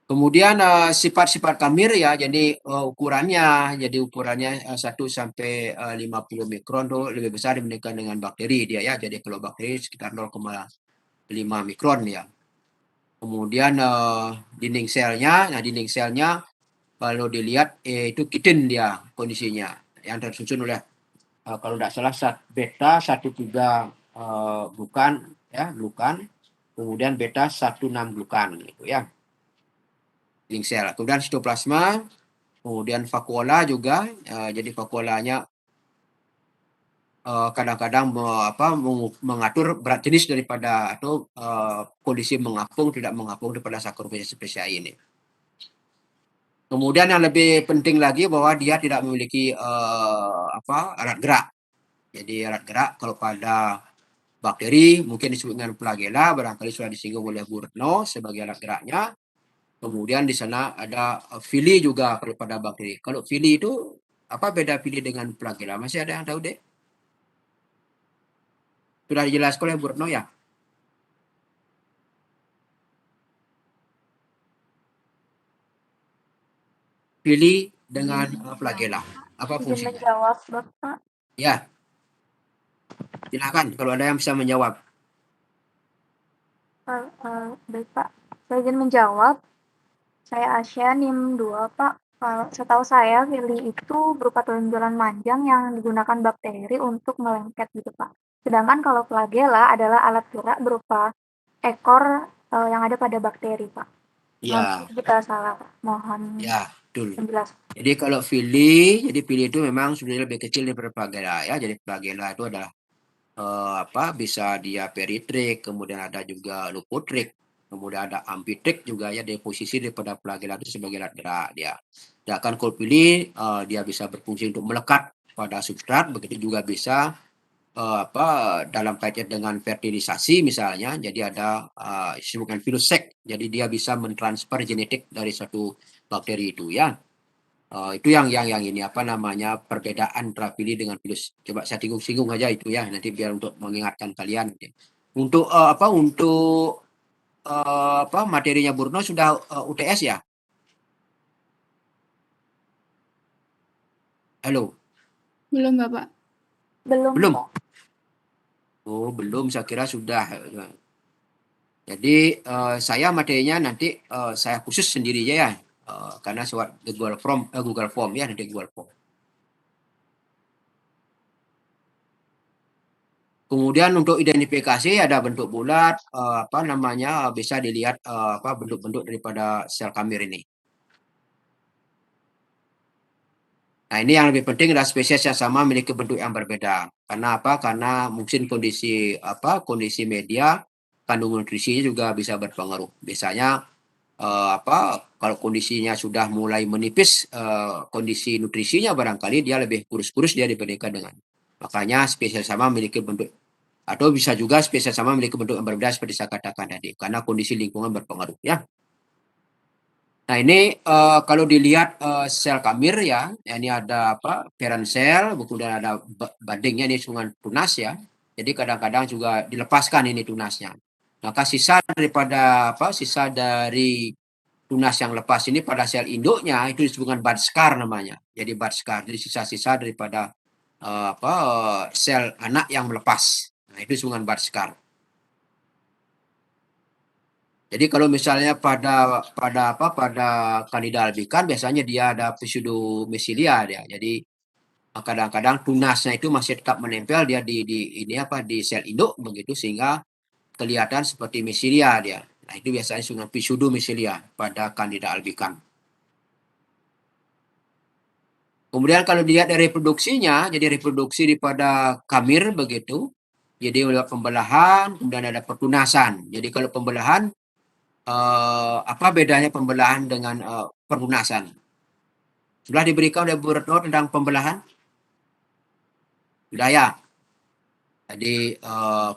Kemudian sifat-sifat kamir ya, jadi ukurannya 1 sampai 50 mikron tuh lebih besar dibandingkan dengan bakteri dia ya. Jadi kalau bakteri sekitar 0,5 mikron ya. Kemudian dinding selnya kalau dilihat itu kitin dia kondisinya yang tersusun oleh kalau tidak salah beta 13 glukan ya, kemudian beta 16 glukan gitu ya. Dinding sel. Kemudian sitoplasma, kemudian vakuola juga. Jadi vakuolanya kadang-kadang mengatur berat jenis daripada atau kondisi mengapung tidak mengapung daripada Saccharomyces cerevisiae ini. Kemudian yang lebih penting lagi bahwa dia tidak memiliki alat gerak. Jadi alat gerak kalau pada bakteri mungkin disebut dengan flagella, barangkali sudah disinggung oleh Bu Retno sebagai alat geraknya. Kemudian di sana ada villi juga pada bakteri. Kalau villi itu apa beda villi dengan flagella? Masih ada yang tahu deh? Sudah dijelaskan oleh Bu Retno ya? Villi dengan flagella. Apa Izin fungsinya? menjawab, Bapak. Ya, silakan kalau ada yang bisa menjawab. Baik, Pak. Saya izin menjawab. Saya Asya, NIM 2, Pak. Setahu saya, villi itu berupa tonjolan manjang yang digunakan bakteri untuk melengket gitu, Pak. Sedangkan kalau flagella adalah alat gerak berupa ekor yang ada pada bakteri, Pak. Ya, Jika salah, Pak. Mohon ya, betul. penjelasan. Jadi kalau villi itu memang sebenarnya lebih kecil daripada flagella ya. Jadi flagella itu adalah bisa dia peritrik, kemudian ada juga lupotrik, kemudian ada ampitrik juga ya, dari posisi daripada flagella itu sebagai alat gerak dia. Sedangkan kalau villi dia bisa berfungsi untuk melekat pada substrat, begitu juga bisa dalam kaitan dengan fertilisasi misalnya. Jadi ada disebutkan filosek, jadi dia bisa mentransfer genetik dari satu bakteri itu ya. Itu yang ini apa namanya perbedaan trafili dengan virus. Coba saya singgung aja itu ya, nanti biar untuk mengingatkan kalian. Untuk materinya Burno sudah UTS ya? Halo, Belum, Bapak. Belum, belum? Pak. Oh, belum, saya kira sudah. Jadi saya materinya nanti saya khusus sendiri aja ya. Karena lewat Google Form ya, nanti Google Form. Kemudian untuk identifikasi ada bentuk bulat, bisa dilihat bentuk-bentuk daripada sel kamir ini. Nah ini yang lebih penting adalah spesies yang sama memiliki bentuk yang berbeda. Karena apa? Karena mungkin kondisi media, kandungan nutrisinya juga bisa berpengaruh. Biasanya kalau kondisinya sudah mulai menipis, kondisi nutrisinya barangkali dia lebih kurus-kurus dia dibandingkan dengan. Makanya spesies sama memiliki bentuk, atau bisa juga spesies sama memiliki bentuk yang berbeda seperti saya katakan tadi, karena kondisi lingkungan berpengaruh ya. Nah ini kalau dilihat sel kamir ya, ini ada parent sel, kemudian ada bandingnya ini sungai tunas ya. Jadi kadang-kadang juga dilepaskan ini tunasnya. Maka sisa dari tunas yang lepas ini pada sel induknya itu disebutkan bud scar namanya. Jadi bud scar, jadi sisa-sisa daripada sel anak yang melepas. Nah itu disebutkan bud scar. Jadi kalau misalnya pada Candida albicans biasanya dia ada pseudomycelia dia. Jadi kadang-kadang tunasnya itu masih tetap menempel dia di sel induk begitu sehingga kelihatan seperti mycelia dia. Nah, itu biasanya disebut pseudomycelia pada Candida albicans. Kemudian kalau dilihat dari reproduksinya, jadi reproduksi daripada kamir begitu, Jadi ada pembelahan, kemudian ada pertunasan. Jadi kalau pembelahan, apa bedanya pembelahan dengan pertunasan? Sudah diberikan oleh Bu Retno tentang pembelahan? Sudah ya. Jadi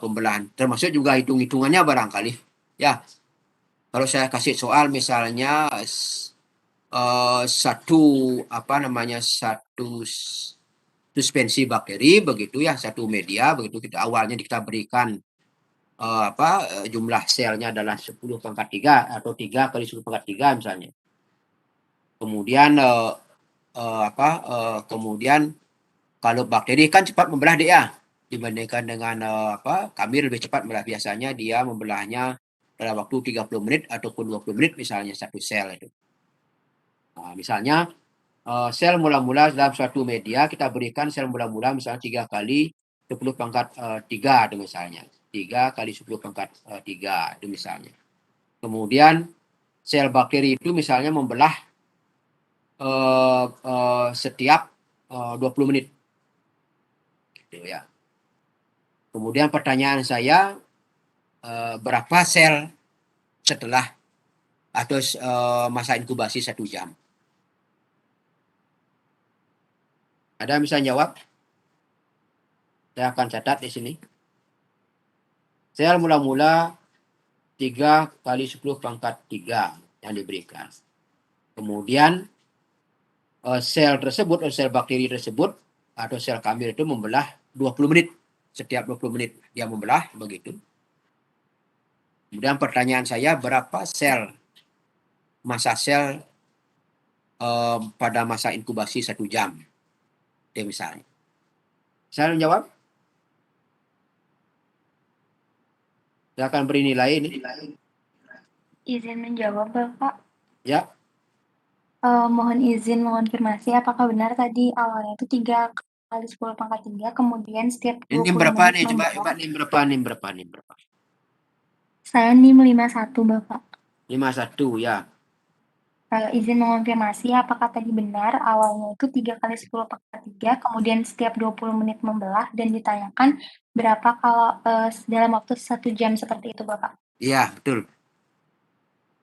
pembelahan, termasuk juga hitung-hitungannya barangkali. Ya, kalau saya kasih soal misalnya satu apa namanya satu suspensi bakteri begitu ya, satu media begitu, kita awalnya kita berikan jumlah selnya adalah 10⁻³ atau 3 kali 10⁻³ misalnya. Kemudian kemudian kalau bakteri kan cepat membelah dia ya, dibandingkan dengan kami lebih cepat membelah. Biasanya dia membelahnya dalam waktu 30 menit ataupun 20 menit misalnya satu sel itu. Nah, misalnya sel mula-mula dalam suatu media kita berikan sel mula-mula misalnya 3 kali 10⁻³ itu misalnya. 3 kali 10⁻³ itu misalnya. Kemudian sel bakteri itu misalnya membelah setiap 20 menit. Gitu ya. Kemudian pertanyaan saya, berapa sel setelah atau masa inkubasi 1 jam? Ada yang bisa jawab? Saya akan catat di sini. Sel mula-mula 3 kali 10⁻³ yang diberikan. Kemudian sel tersebut, atau sel bakteri tersebut, atau sel kambil itu membelah 20 menit. Setiap 20 menit dia membelah, begitu. Kemudian pertanyaan saya, berapa sel, masa sel pada masa inkubasi 1 jam? Itu misalnya. Saya menjawab? Saya akan beri nilai ini. Izin menjawab, Bapak. Ya. Mohon izin mengonfirmasi apakah benar tadi awalnya itu 3 kali 10⁻³, kemudian setiap 20 Ini berapa menit nih? Coba membelah. ini berapa? Saya NIM 51, Bapak. 51 ya. Izin mengonfirmasi apakah tadi benar awalnya itu 3 kali 10⁻³, kemudian setiap 20 menit membelah, dan ditanyakan berapa kalau dalam waktu 1 jam seperti itu, Bapak? Iya, betul.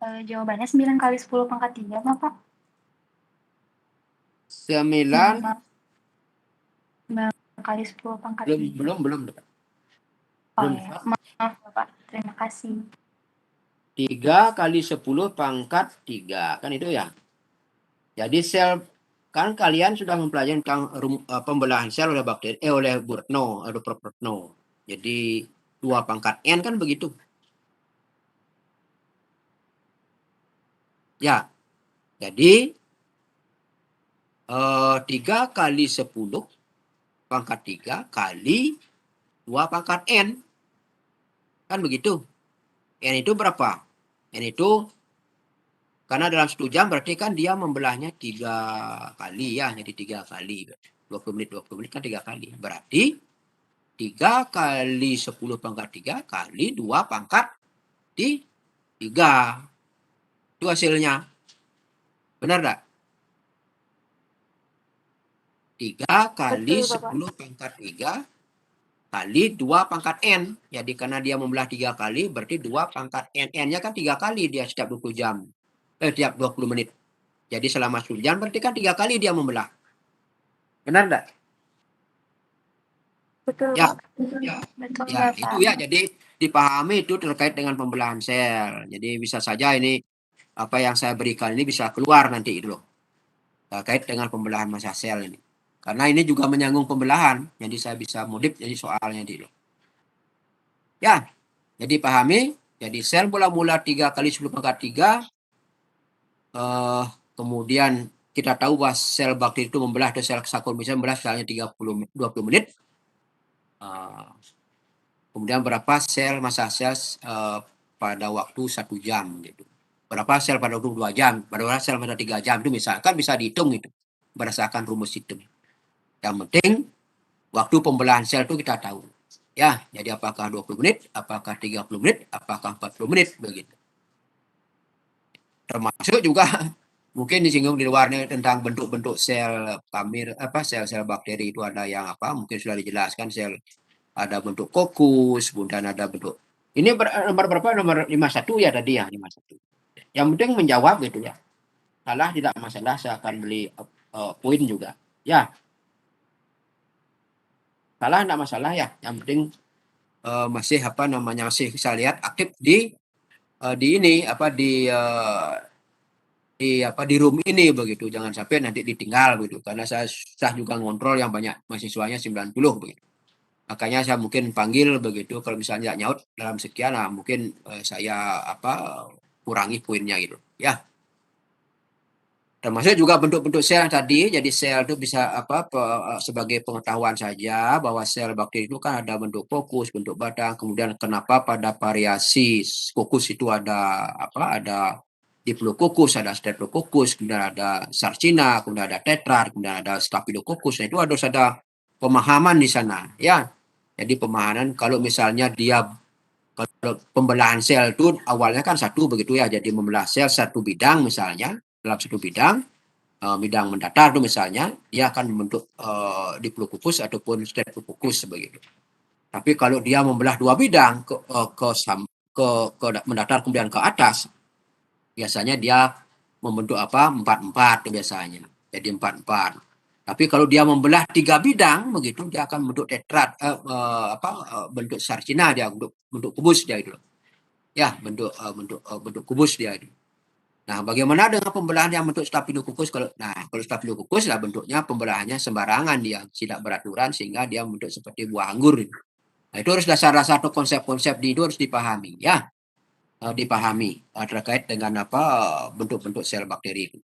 Jawabannya 9 kali 10⁻³, Bapak. 9 kali 10⁻³. belum. Oh Belum. ya, maaf Bapak. Terima kasih. 3 kali 10⁻³ kan itu ya. Jadi sel, kan kalian sudah mempelajari tentang pembelahan sel oleh bakteri oleh Bu Retno atau Prof. Retno. Jadi 2⁻n kan begitu. Ya. Jadi 3 kali 10⁻³ kali 2⁻n. Kan begitu. N itu berapa? N itu karena dalam 1 jam berarti kan dia membelahnya 3 kali ya, jadi 3 kali. 20 menit kan 3 kali. Berarti 3 kali 10⁻³ kali 2⁻3. Itu hasilnya. Benar tak? 3 kali Betul, Bapak. 10⁻³ kali 2⁻n. Jadi karena dia membelah 3 kali, berarti 2⁻n. N-nya kan 3 kali dia setiap 20 jam. Tiap 20 menit. Jadi selama 1 jam berarti kan 3 kali dia membelah. Benar enggak? Betul, Ya. Pak. Betul, Ya, Bapak. itu ya. Jadi dipahami itu terkait dengan pembelahan sel. Jadi bisa saja ini apa yang saya berikan ini bisa keluar nanti itu loh. Terkait dengan pembelahan massa sel ini. Karena ini juga menyangkut pembelahan. Jadi saya bisa modif jadi soalnya itu loh. Ya. Jadi pahami. Jadi sel mula-mula 3 kali 10⁻³. Kemudian kita tahu bahwa sel bakteri itu membelah, atau sel Saccharomyces membelah selnya 20 menit. Kemudian berapa sel massa sel pada waktu 1 jam gitu. Berapa sel pada waktu 2 jam, berapa sel pada 3 jam itu misalkan bisa dihitung itu berdasarkan rumus itu. Yang penting waktu pembelahan sel itu kita tahu. Ya, jadi apakah 20 menit, apakah 30 menit, apakah 40 menit begitu. Termasuk juga mungkin disinggung di luarnya tentang bentuk-bentuk sel kamir sel-sel bakteri itu ada yang mungkin sudah dijelaskan sel ada bentuk kokus, kemudian ada bentuk ini nomor berapa? Nomor 51 ya tadi ya, 51. Yang penting menjawab gitu ya. Salah tidak masalah, saya akan beli poin juga. Ya, salah tidak masalah ya. Yang penting masih apa namanya masih saya lihat aktif di ini apa di room ini begitu. Jangan sampai nanti ditinggal begitu. Karena saya juga ngontrol yang banyak mahasiswanya 90 begitu. Makanya saya mungkin panggil begitu kalau misalnya nyaut dalam sekian lah mungkin saya apa kurangi poinnya gitu. Ya. Termasuk juga bentuk-bentuk sel tadi, jadi sel itu bisa apa sebagai pengetahuan saja bahwa sel bakteri itu kan ada bentuk fokus, bentuk batang, kemudian kenapa pada variasi kokus itu ada apa ada diplococcus, ada streptococcus, kemudian ada sarcina, kemudian ada tetrad, kemudian ada staphylococcus. Nah, itu harus ada pemahaman di sana, ya. Jadi pemahaman kalau misalnya kalau pembelahan sel itu awalnya kan satu begitu ya, jadi membelah sel satu bidang misalnya dalam satu bidang bidang mendatar itu misalnya, dia akan membentuk diplococcus ataupun streptococcus begitu. Tapi kalau dia membelah dua bidang ke mendatar kemudian ke atas, biasanya dia membentuk apa? Empat-empat biasanya. Jadi empat-empat. Tapi kalau dia membelah tiga bidang begitu, dia akan membentuk tetrad bentuk sarcina dia, bentuk kubus dia itu. Ya, bentuk kubus dia itu. Nah, bagaimana dengan pembelahan yang bentuk staphylococcus? Kalau staphylococcus lah bentuknya pembelahannya sembarangan dia, tidak beraturan sehingga dia bentuk seperti buah anggur. Nah, itu harus dasar-dasar atau konsep-konsep itu harus dipahami ya, dipahami terkait dengan apa bentuk-bentuk sel bakteri itu.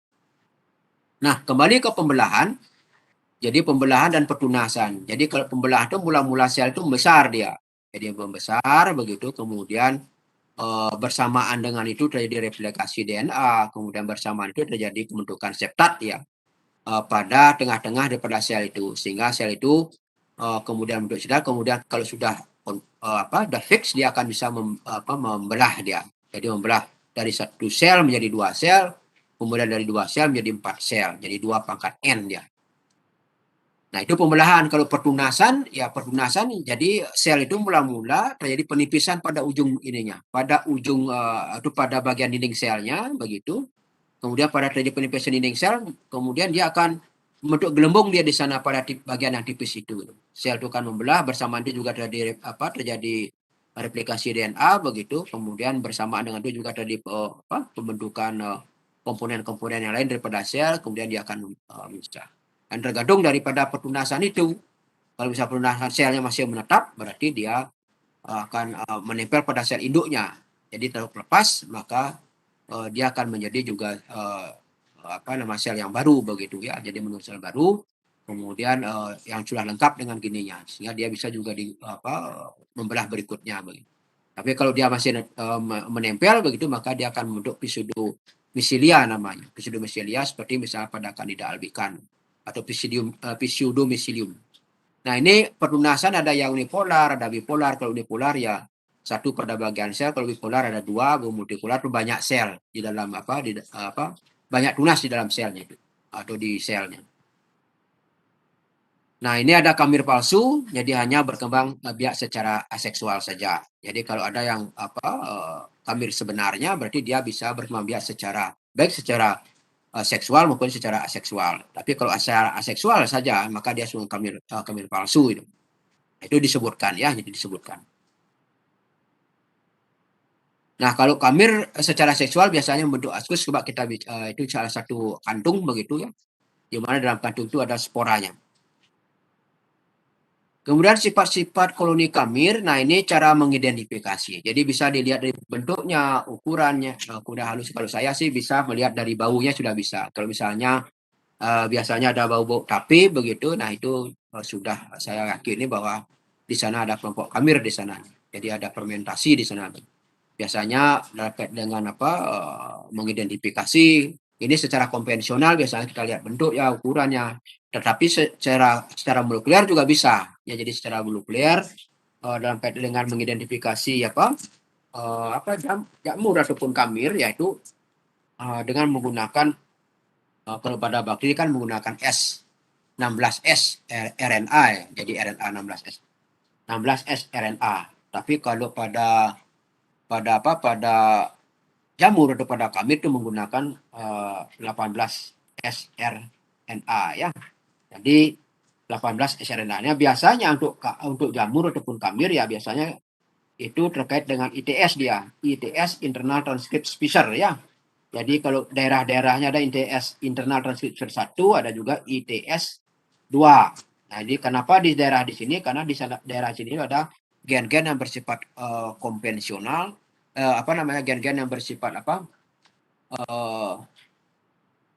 Nah, kembali ke pembelahan. Jadi pembelahan dan pertunasan. Jadi kalau pembelahan itu mula-mula sel itu membesar dia. Jadi membesar begitu kemudian bersamaan dengan itu terjadi replikasi DNA, kemudian bersamaan itu terjadi pembentukan septat ya pada tengah-tengah daripada sel itu, sehingga sel itu kemudian bentuk sedar, kemudian kalau sudah sudah fix dia akan bisa membelah dia, jadi membelah dari satu sel menjadi dua sel, kemudian dari dua sel menjadi empat sel, jadi 2 pangkat n dia. Nah, itu pembelahan. Kalau pertunasan, ya pertunasan jadi sel itu mula-mula terjadi penipisan pada ujung ininya, pada ujung itu pada bagian dinding selnya begitu. Kemudian pada terjadi penipisan dinding sel, kemudian dia akan membentuk gelembung dia di sana pada bagian yang tipis itu. Sel itu akan membelah, bersamaan itu juga terjadi replikasi DNA begitu. Kemudian bersamaan dengan itu juga terjadi pembentukan komponen-komponen yang lain daripada sel, kemudian dia akan memecah. Dan tergantung daripada pertunasan itu. Kalau misalnya pertunasan selnya masih menetap, berarti dia akan menempel pada sel induknya. Jadi terlepas, maka dia akan menjadi juga sel yang baru begitu ya. Jadi menurut sel baru, kemudian yang sudah lengkap dengan gininya, sehingga dia bisa juga membelah berikutnya begitu. Tapi kalau dia masih menempel begitu, maka dia akan membentuk pseudomycelia namanya. Pseudomycelia seperti misalnya pada Candida albicans atau pseudomycelium. Nah, ini pertunasan ada yang unipolar, ada bipolar. Kalau unipolar ya satu pada bagian sel, kalau bipolar ada dua, multipolar itu banyak sel di dalam banyak tunas di dalam selnya itu atau di selnya. Nah, ini ada kamir palsu, jadi hanya berkembang biak secara aseksual saja. Jadi kalau ada yang kamir sebenarnya, berarti dia bisa berkembang biak baik secara seksual maupun secara aseksual. Tapi kalau secara aseksual saja, maka dia sudah kamir palsu itu. Itu disebutkan ya, jadi disebutkan. Nah, kalau kamir secara seksual biasanya membentuk askus, coba kita itu salah satu kantung begitu ya, di mana dalam kantung itu ada sporanya. Kemudian sifat-sifat koloni kamir, nah ini cara mengidentifikasi. Jadi bisa dilihat dari bentuknya, ukurannya. Kuda halus kalau saya sih bisa melihat dari baunya sudah bisa. Kalau misalnya biasanya ada bau-bau tapi begitu, nah itu sudah saya yakini bahwa di sana ada kelompok kamir di sana. Jadi ada fermentasi di sana. Biasanya terkait dengan mengidentifikasi ini secara konvensional biasanya kita lihat bentuk ya, ukurannya. Tetapi secara molekuler juga bisa. Ya, jadi secara molekuler dalam kaitan dengan mengidentifikasi jamur ataupun kamir, yaitu dengan menggunakan kalau pada bakteri kan menggunakan S16S RNA ya. Jadi RNA 16S. 16 sRNA. Tapi kalau pada jamur atau pada kamir itu menggunakan 18 sRNA ya. Jadi 18 sRNA-nya biasanya untuk jamur ataupun kamir ya biasanya itu terkait dengan ITS dia, ITS Internal Transcript Species ya. Jadi kalau daerah-daerahnya ada ITS Internal Transcript Species 1, ada juga ITS 2. Nah, jadi kenapa di daerah di sini? Karena di daerah sini ada gen-gen yang bersifat konvensional, gen-gen yang bersifat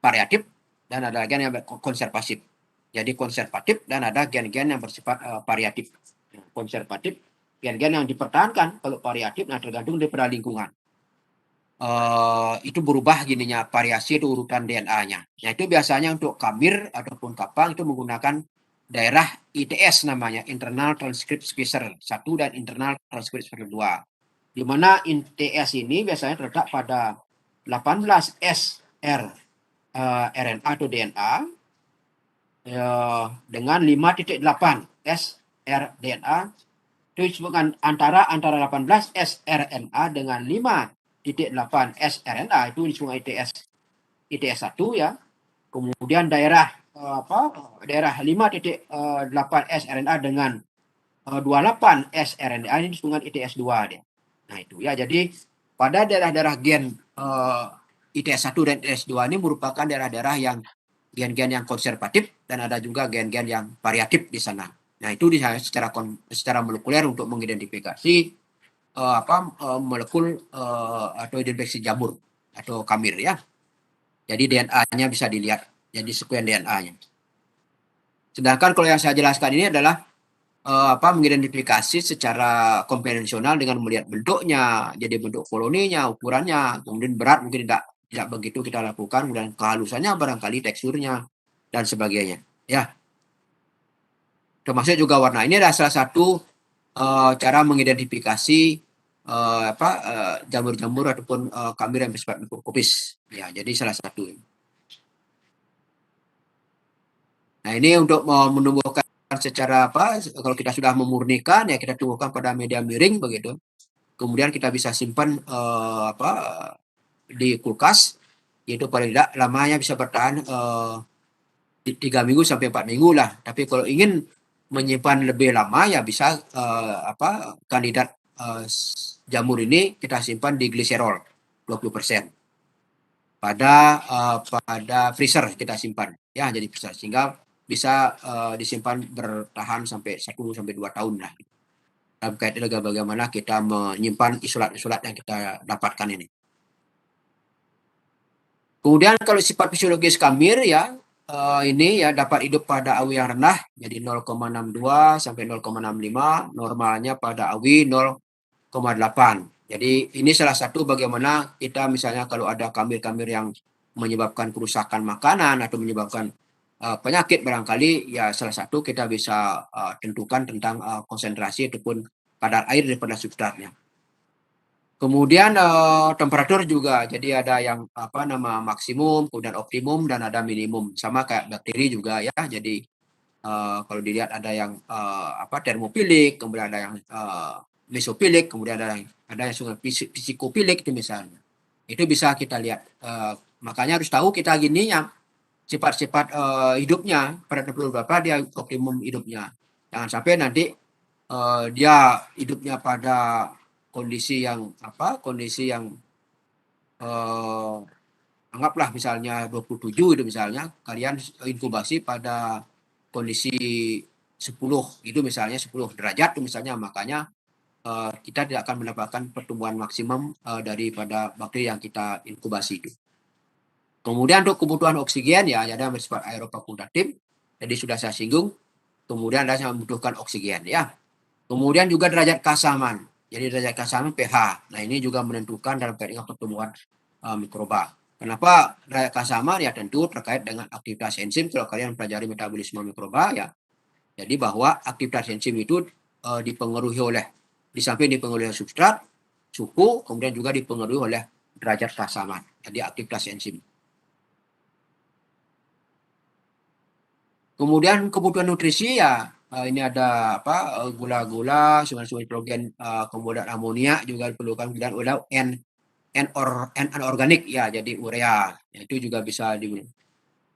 variatif, dan ada gen yang konservatif. Jadi konservatif dan ada gen-gen yang bersifat variatif. Konservatif, gen-gen yang dipertahankan. Kalau variatif, nah tergantung daripada lingkungan. Itu berubah gininya, variasi itu urutan DNA-nya. Nah, itu biasanya untuk kamir ataupun kapang itu menggunakan daerah ITS namanya, Internal Transcript Species 1 dan Internal Transcript Species 2. Di mana ITS ini biasanya terletak pada 18 RNA atau DNA dengan 5.8 sRDNA. Itu disebutkan antara 18 sRNA dengan 5.8 sRNA itu disebut ITS 1 ya. Kemudian daerah daerah 5.8 sRNA dengan 28 sRNA ini disebut ITS 2 dia. Nah itu ya, jadi pada daerah-daerah gen ITS 1 dan ITS 2 ini merupakan daerah-daerah yang gen-gen yang konservatif dan ada juga gen-gen yang variatif di sana. Nah itu secara molekuler untuk mengidentifikasi molekul atau identifikasi jamur atau kamir ya. Jadi DNA-nya bisa dilihat, jadi sekuens DNA-nya. Sedangkan kalau yang saya jelaskan ini adalah mengidentifikasi secara konvensional dengan melihat bentuknya, jadi bentuk koloninya, ukurannya, kemudian berat mungkin tidak begitu kita lakukan, dan kehalusannya barangkali teksturnya dan sebagainya. Ya, termasuk juga warna. Ini adalah salah satu cara mengidentifikasi jamur-jamur ataupun kamir yang bersifat mikroskopis. Ya, jadi salah satu. Nah, ini untuk menumbuhkan secara kalau kita sudah memurnikan ya kita tumbuhkan pada media miring begitu. Kemudian kita bisa simpan di kulkas, yaitu paling tidak lamanya bisa bertahan 3 minggu sampai 4 minggu lah. Tapi kalau ingin menyimpan lebih lama ya bisa kandidat jamur ini kita simpan di gliserol 20%. Pada freezer kita simpan ya, jadi freezer sehingga bisa disimpan bertahan sampai 1-2 tahun lah. Terkait dengan bagaimana kita menyimpan isolat-isolat yang kita dapatkan ini. Kemudian kalau sifat fisiologis kamir ya ini ya dapat hidup pada AWI yang rendah, jadi 0,62 sampai 0,65, normalnya pada AWI 0,8. Jadi ini salah satu bagaimana kita misalnya kalau ada kamir-kamir yang menyebabkan kerusakan makanan atau menyebabkan penyakit barangkali ya salah satu kita bisa tentukan tentang konsentrasi ataupun kadar air daripada substratnya. Kemudian temperatur juga, jadi ada yang maksimum, kemudian optimum dan ada minimum, sama kayak bakteri juga ya. Jadi kalau dilihat ada yang termofilik, kemudian ada yang mesofilik, kemudian ada yang psikofilik itu misalnya. Itu bisa kita lihat. Makanya harus tahu kita gini yang sifat-sifat hidupnya pada temperatur berapa dia optimum hidupnya. Jangan sampai nanti dia hidupnya pada kondisi yang anggaplah misalnya 27 itu misalnya, kalian inkubasi pada kondisi 10 itu misalnya 10 derajat itu misalnya, makanya kita tidak akan mendapatkan pertumbuhan maksimum daripada bakteri yang kita inkubasi itu. Kemudian untuk kebutuhan oksigen ya ada yang bersifat aerofakultatif, jadi sudah saya singgung. Kemudian ada yang membutuhkan oksigen ya. Kemudian juga derajat keasaman. Jadi derajat keasaman pH. Nah ini juga menentukan dalam kaitan dengan pertumbuhan mikroba. Kenapa derajat keasaman? Ya tentu terkait dengan aktivitas enzim. Kalau kalian pelajari metabolisme mikroba ya, jadi bahwa aktivitas enzim itu di samping dipengaruhi oleh substrat, suhu, kemudian juga dipengaruhi oleh derajat keasaman. Jadi aktivitas enzim. Kemudian kebutuhan nutrisi ya ini ada gula-gula, sungai-sungai nitrogen, kemudian amonia juga diperlukan, kemudian udah anorganik ya, jadi urea. Itu juga bisa di.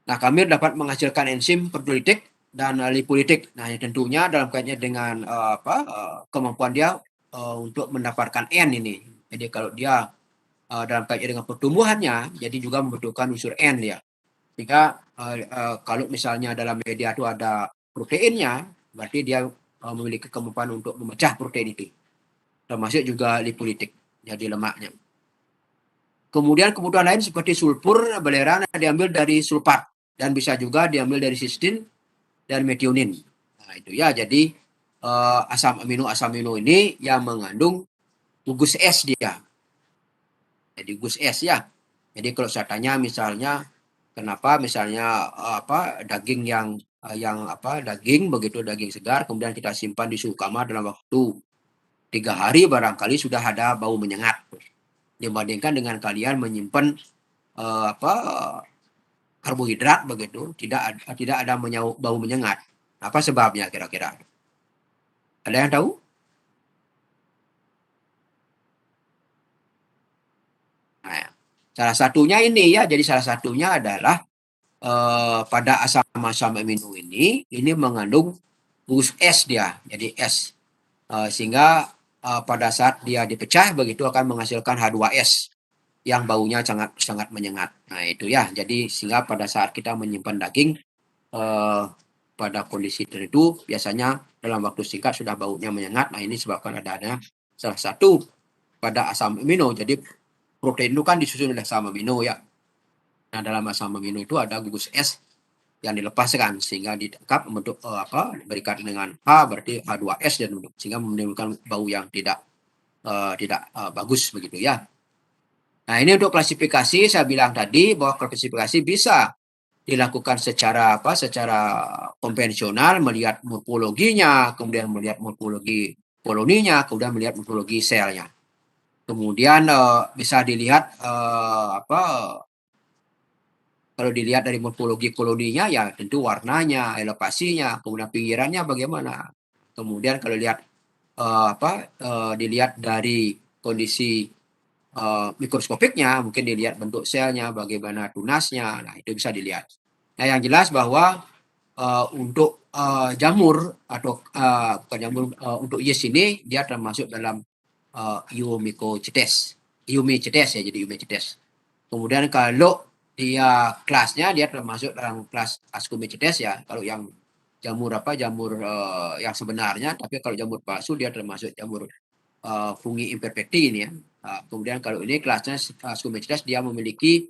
Nah, khamir dapat menghasilkan enzim proteolitik dan lipolitik. Nah, yang tentunya dalam kaitannya dengan kemampuan dia untuk mendapatkan N ini. Jadi kalau dia dalam kaitannya dengan pertumbuhannya, jadi juga membutuhkan unsur N ya. Sehingga kalau misalnya dalam media itu ada proteinnya, berarti dia memiliki kemampuan untuk memecah protein itu. Termasuk juga lipolitik, jadi lemaknya. Kemudian kebutuhan lain seperti sulfur, belerang diambil dari sulfat dan bisa juga diambil dari sistin dan metionin. Nah, itu ya, jadi asam amino ini yang mengandung gugus S dia. Jadi gugus S ya. Jadi kalau saya tanya misalnya kenapa misalnya daging yang daging begitu, daging segar kemudian kita simpan di suhu kamar dalam waktu 3 hari, barangkali sudah ada bau menyengat dibandingkan dengan kalian menyimpan karbohidrat begitu, tidak ada bau menyengat. Apa sebabnya kira-kira? Ada yang tahu? Nah, salah satunya ini ya, jadi salah satunya adalah pada asam amino ini mengandung gugus S dia, jadi S. Sehingga pada saat dia dipecah begitu akan menghasilkan H2S yang baunya sangat sangat menyengat. Nah, itu ya. Jadi sehingga pada saat kita menyimpan daging pada kondisi tertentu biasanya dalam waktu singkat sudah baunya menyengat. Nah, ini sebabkan adanya salah satu pada asam amino. Jadi protein itu kan disusun oleh asam amino ya. Nah, dalam asam amino itu ada gugus S yang dilepaskan sehingga ditangkap membentuk berikat dengan H, berarti H2S, dan sehingga menimbulkan bau yang tidak bagus begitu ya. Nah, ini untuk klasifikasi. Saya bilang tadi bahwa klasifikasi bisa dilakukan secara konvensional, melihat morfologinya, kemudian melihat morfologi koloninya, kemudian melihat morfologi selnya. Kemudian bisa dilihat kalau dilihat dari morfologi koloninya ya tentu warnanya, elevasinya, kemudian pinggirannya bagaimana. Kemudian kalau lihat dilihat dari kondisi mikroskopiknya, mungkin dilihat bentuk selnya, bagaimana tunasnya. Nah, itu bisa dilihat. Nah, yang jelas bahwa untuk jamur atau bukan jamur, untuk yeast ini dia termasuk dalam Eumycocetes ya, jadi Eumycocetes. Kemudian kalau dia kelasnya dia termasuk dalam kelas Ascomycetes ya. Kalau yang jamur yang sebenarnya, tapi kalau jamur palsu dia termasuk jamur fungi imperfecti ini ya. Kemudian kalau ini kelasnya Ascomycetes, dia memiliki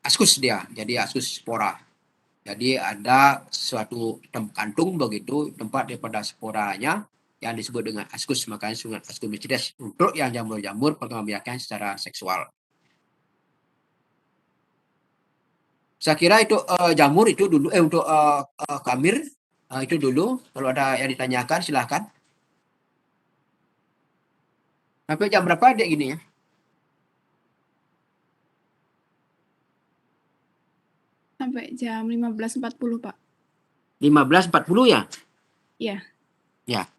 askus dia, jadi askus spora. Jadi ada suatu kantung begitu tempat daripada sporanya yang disebut dengan askus, makanya sungai Ascomycetes untuk yang jamur-jamur pengembang secara seksual. Saya kira itu jamur itu dulu untuk khamir itu dulu. Kalau ada yang ditanyakan silahkan. Sampai jam berapa adik gini ya? Sampai jam 15.40, Pak. 15.40 ya? Iya. Ya.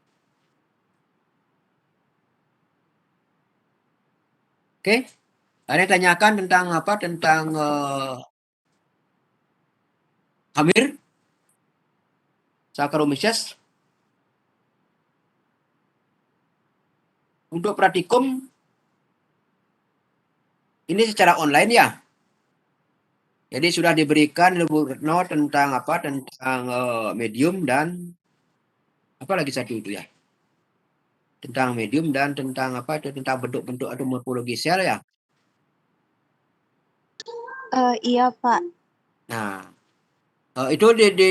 Oke. Ada yang tanyakan tentang tentang khamir? Saccharomyces? Untuk praktikum ini secara online ya. Jadi sudah diberikan Retno tentang tentang medium dan apa lagi satu itu ya. Tentang medium dan tentang tentang bentuk-bentuk atau morfologi sel ya. Iya, Pak. Nah, itu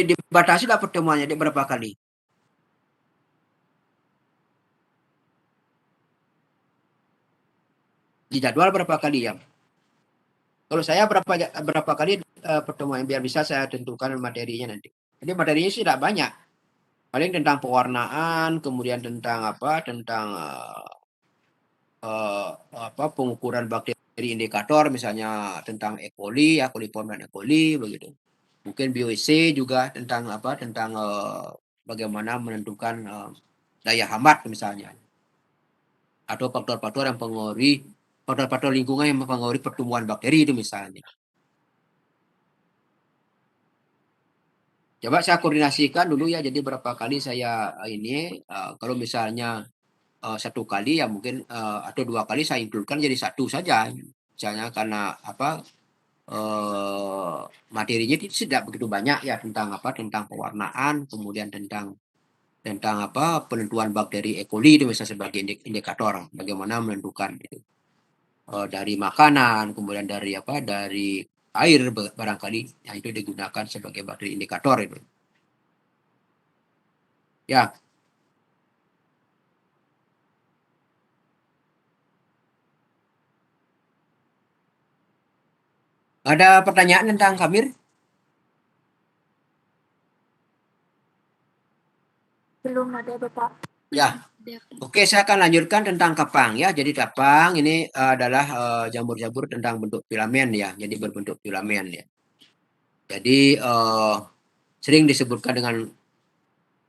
dibatasi lah pertemuannya di berapa kali? Di jadwal berapa kali ya? Kalau saya berapa kali pertemuan biar bisa saya tentukan materinya nanti. Jadi materinya sih tidak banyak. Paling tentang pewarnaan, kemudian tentang tentang pengukuran bakteri indikator, misalnya tentang E. coli, ya, coliform dan E. coli begitu. Mungkin BOC juga tentang bagaimana menentukan daya hambat misalnya, atau faktor-faktor lingkungan yang mempengaruhi pertumbuhan bakteri itu misalnya. Coba saya koordinasikan dulu ya, jadi berapa kali saya kalau misalnya 1 kali ya mungkin atau 2 kali saya include-kan jadi 1 saja. Misalnya karena materinya tidak begitu banyak ya, tentang pewarnaan, kemudian tentang penentuan bakteri E. coli itu misalnya sebagai indikator bagaimana menentukan itu. Dari makanan, kemudian dari air barangkali yang itu digunakan sebagai bakteri indikator itu. Ya. Ada pertanyaan tentang Kamir? Belum ada, Bapak. Ya. Oke, saya akan lanjutkan tentang kapang ya. Jadi kapang ini adalah jamur-jamur tentang bentuk filamen ya. Jadi berbentuk filamen ya. Jadi sering disebutkan dengan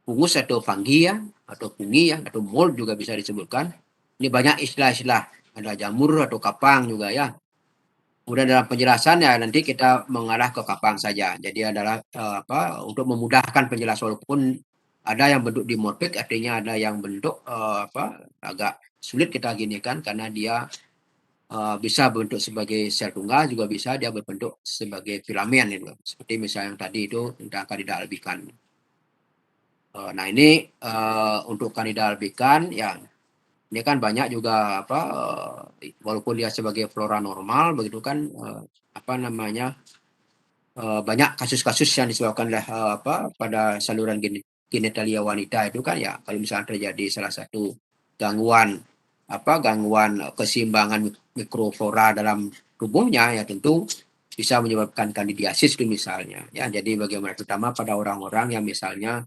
fungus atau fungi ya, atau fungi ya, atau mold juga bisa disebutkan. Ini banyak istilah-istilah. Ada jamur atau kapang juga ya. Kemudian dalam penjelasan ya nanti kita mengarah ke kapang saja. Jadi adalah untuk memudahkan penjelasan, walaupun ada yang bentuk dimorfik, artinya ada yang bentuk agak sulit kita ginikan karena dia bisa berbentuk sebagai sel tunggal, juga bisa dia berbentuk sebagai filamen itu. Seperti misalnya yang tadi itu tentang Candida albicans. Nah ini untuk Candida albicans ya, ini kan banyak juga walaupun dia sebagai flora normal begitu kan banyak kasus-kasus yang disebabkan oleh pada saluran genitalia wanita itu kan ya, kalau misalnya terjadi salah satu gangguan keseimbangan mikroflora dalam tubuhnya ya tentu bisa menyebabkan kandidiasis itu misalnya ya. Jadi bagaimana terutama pada orang-orang yang misalnya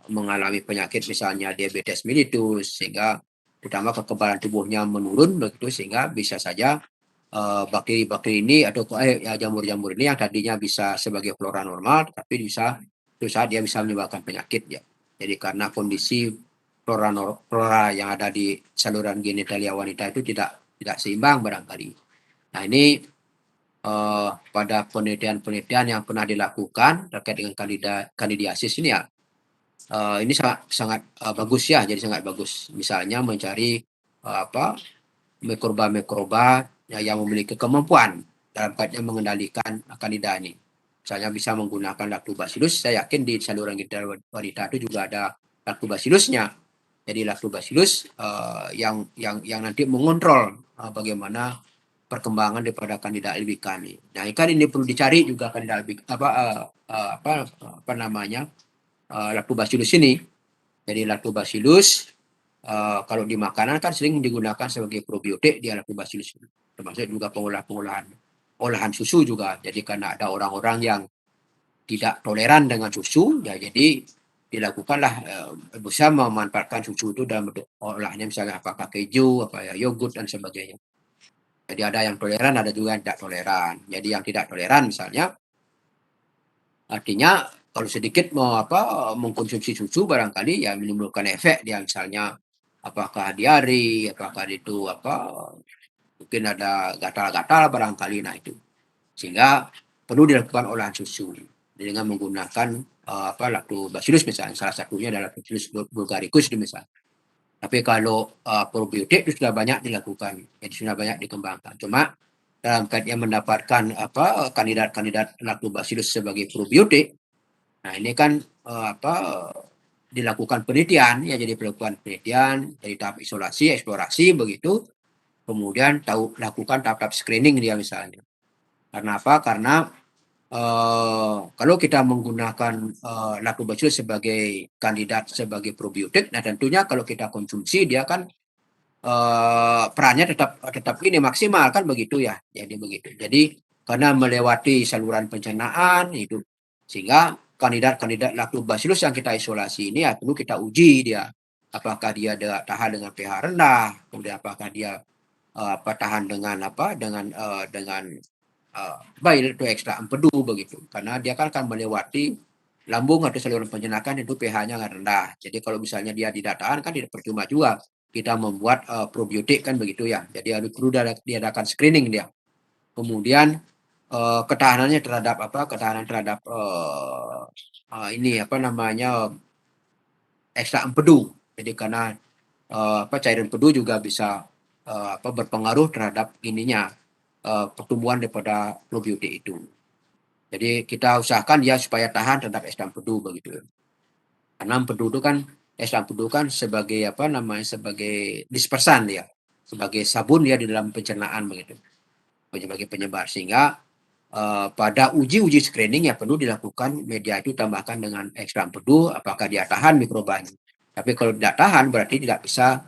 mengalami penyakit misalnya diabetes mellitus, sehingga terutama kekebalan tubuhnya menurun begitu, sehingga bisa saja bakteri-bakteri ini atau jamur-jamur ini yang tadinya bisa sebagai flora normal, tapi suatu saat dia bisa menyebabkan penyakit ya. Jadi karena kondisi flora yang ada di saluran genitalia wanita itu tidak seimbang barangkali. Nah ini pada penelitian-penelitian yang pernah dilakukan terkait dengan kandidiasis ini ya, ini sangat bagus ya, jadi sangat bagus. Misalnya mencari mikroba yang memiliki kemampuan dalam kaitan mengendalikan Candida ini. Misalnya bisa menggunakan lactobacillus, saya yakin di saluran genitalia wanita itu juga ada lactobacillusnya. Jadi lactobacillus yang nanti mengontrol bagaimana perkembangan daripada Candida albicans ini. Nah, ikan ini perlu dicari juga Candida albicans lactobacillus ini. Jadi lactobacillus kalau di makanan kan sering digunakan sebagai probiotik di lactobacillus, termasuk juga olahan susu juga. Jadi karena ada orang-orang yang tidak toleran dengan susu ya, jadi dilakukanlah bisa memanfaatkan susu itu dalam bentuk olahannya, misalnya apakah keju, yogurt dan sebagainya. Jadi ada yang toleran, ada juga yang tidak toleran. Jadi yang tidak toleran misalnya, artinya kalau sedikit mengkonsumsi susu barangkali ya menimbulkan efek dia, misalnya apakah diare, apakah itu mungkin ada gatal-gatal barangkali, nah itu. Sehingga perlu dilakukan olahan susu dengan menggunakan lactobacillus misalnya, salah satunya adalah Lactobacillus bulgaricus misalnya. Tapi kalau probiotik itu sudah banyak dilakukan, jadi sudah banyak dikembangkan. Cuma dalam kaitan mendapatkan kandidat lactobacillus sebagai probiotik, nah ini kan dilakukan penelitian ya, jadi dilakukan penelitian dari tahap isolasi, eksplorasi begitu, kemudian lakukan tahap screening dia misalnya. Karena apa? Karena kalau kita menggunakan lactobacillus sebagai kandidat sebagai probiotik, nah tentunya kalau kita konsumsi dia kan perannya tetap ini maksimal kan begitu ya. Jadi begitu. Jadi karena melewati saluran pencernaan itu, sehingga kandidat lactobacillus yang kita isolasi ini ya perlu kita uji dia, apakah dia tahan dengan pH rendah, kemudian apakah dia tahan dengan bile atau ekstra empedu begitu, karena dia kan akan melewati lambung atau saluran pencernaan itu pH-nya rendah. Jadi kalau misalnya dia tidak tahan kan tidak percuma juga kita membuat probiotik kan begitu ya. Jadi harus perlu diadakan screening dia. Kemudian ketahanan terhadap ini apa namanya ekstra empedu. Jadi karena cairan empedu juga bisa berpengaruh terhadap ininya pertumbuhan daripada probiotik itu. Jadi kita usahakan dia supaya tahan terhadap ekstra empedu begitu. Karena empedu itu kan ekstra empedu kan sebagai sebagai dispersan ya, sebagai sabun ya di dalam pencernaan begitu, sebagai penyebar, sehingga pada uji screening ya perlu dilakukan media itu tambahkan dengan ekstra empedu apakah dia tahan mikrobanya. Tapi kalau tidak tahan berarti tidak bisa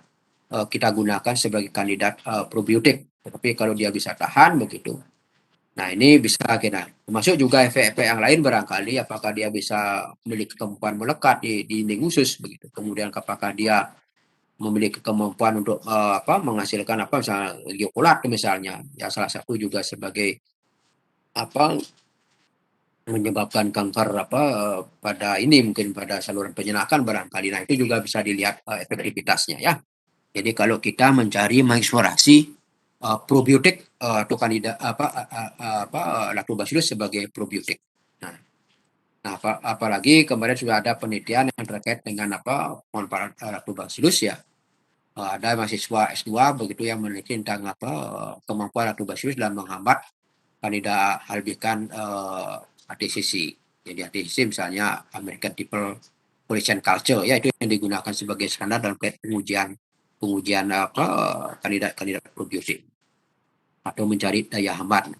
kita gunakan sebagai kandidat probiotik. Tapi kalau dia bisa tahan begitu, nah ini bisa kita. Termasuk juga efek-efek yang lain barangkali apakah dia bisa memiliki kemampuan melekat di dinding usus begitu. Kemudian apakah dia memiliki kemampuan untuk menghasilkan misalnya giokolat misalnya, ya salah satu juga sebagai menyebabkan kanker pada ini mungkin pada saluran pencernaan barangkali. Nah itu juga bisa dilihat efektivitasnya ya. Jadi kalau kita mencari mengeksplorasi probiotik atau kandidat lactobacillus sebagai probiotik. Nah, apalagi kemarin sudah ada penelitian yang terkait dengan manfaat lactobacillus ya. Ada mahasiswa S2 begitu yang meneliti tentang kemampuan lactobacillus dalam menghambat kandidat albikan ATCC. Jadi ATCC misalnya American People Population Culture ya, itu yang digunakan sebagai standar dalam pengujian kandidat probiotik atau mencari daya hambat.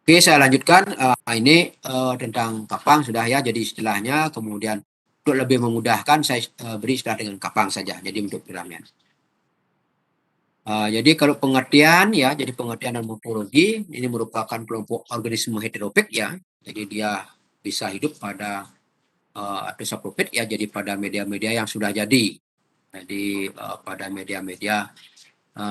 Oke, saya lanjutkan. Ini tentang kapang sudah ya, jadi istilahnya. Kemudian untuk lebih memudahkan saya beri istilah dengan kapang saja. Jadi untuk filament. Jadi kalau pengertian ya, jadi pengertian dan morfologi ini merupakan kelompok organisme heteropik ya. Jadi dia bisa hidup pada atau saprofit ya, jadi pada media-media yang sudah jadi. Jadi pada media-media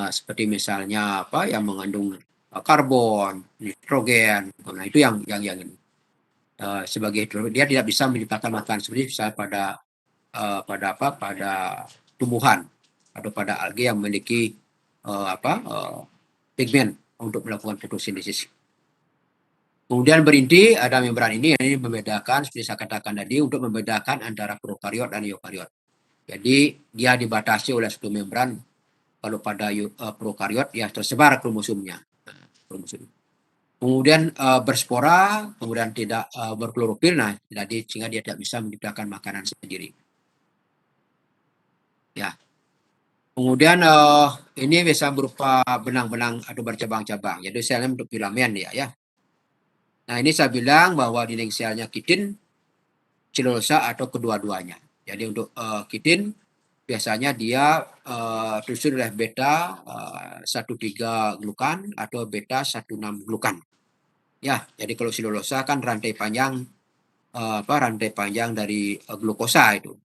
seperti misalnya yang mengandung karbon, nitrogen. Nah itu yang ini. Sebagai dia tidak bisa menciptakan makanan seperti misalnya pada tumbuhan atau pada alga yang memiliki pigmen untuk melakukan fotosintesis. Kemudian berinti ada membran ini membedakan seperti saya katakan tadi untuk membedakan antara prokariot dan eukariot. Jadi dia dibatasi oleh satu membran. Kalau pada prokariot ya tersebar kromosomnya. Kemudian berspora, kemudian tidak berklorofil, nah jadi sehingga dia tidak bisa menciptakan makanan sendiri. Ya. Kemudian ini bisa berupa benang-benang atau bercabang-cabang. Jadi selnya untuk filamen ya. Nah ini saya bilang bahwa dinding selnya kitin, selulosa atau kedua-duanya. Jadi untuk kitin biasanya dia tersusun oleh beta 13 glukan atau beta 16 glukan. Ya, jadi kalau selulosa kan rantai panjang dari glukosa itu.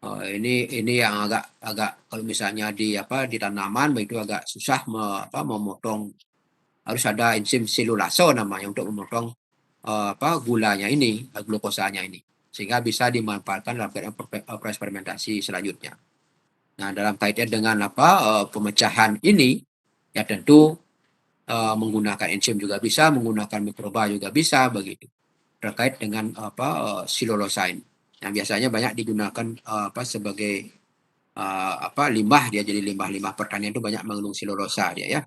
Ini yang agak kalau misalnya di tanaman begitu agak susah memotong, harus ada enzim selulase namanya untuk memotong gulanya ini, glukosanya ini, sehingga bisa dimanfaatkan dalam proses fermentasi selanjutnya. Nah, dalam kaitan dengan pemecahan ini ya tentu menggunakan enzim juga bisa, menggunakan mikroba juga bisa begitu. Terkait dengan silulosain yang biasanya banyak digunakan sebagai limbah dia, jadi limbah pertanian itu banyak mengandung silulosa dia ya.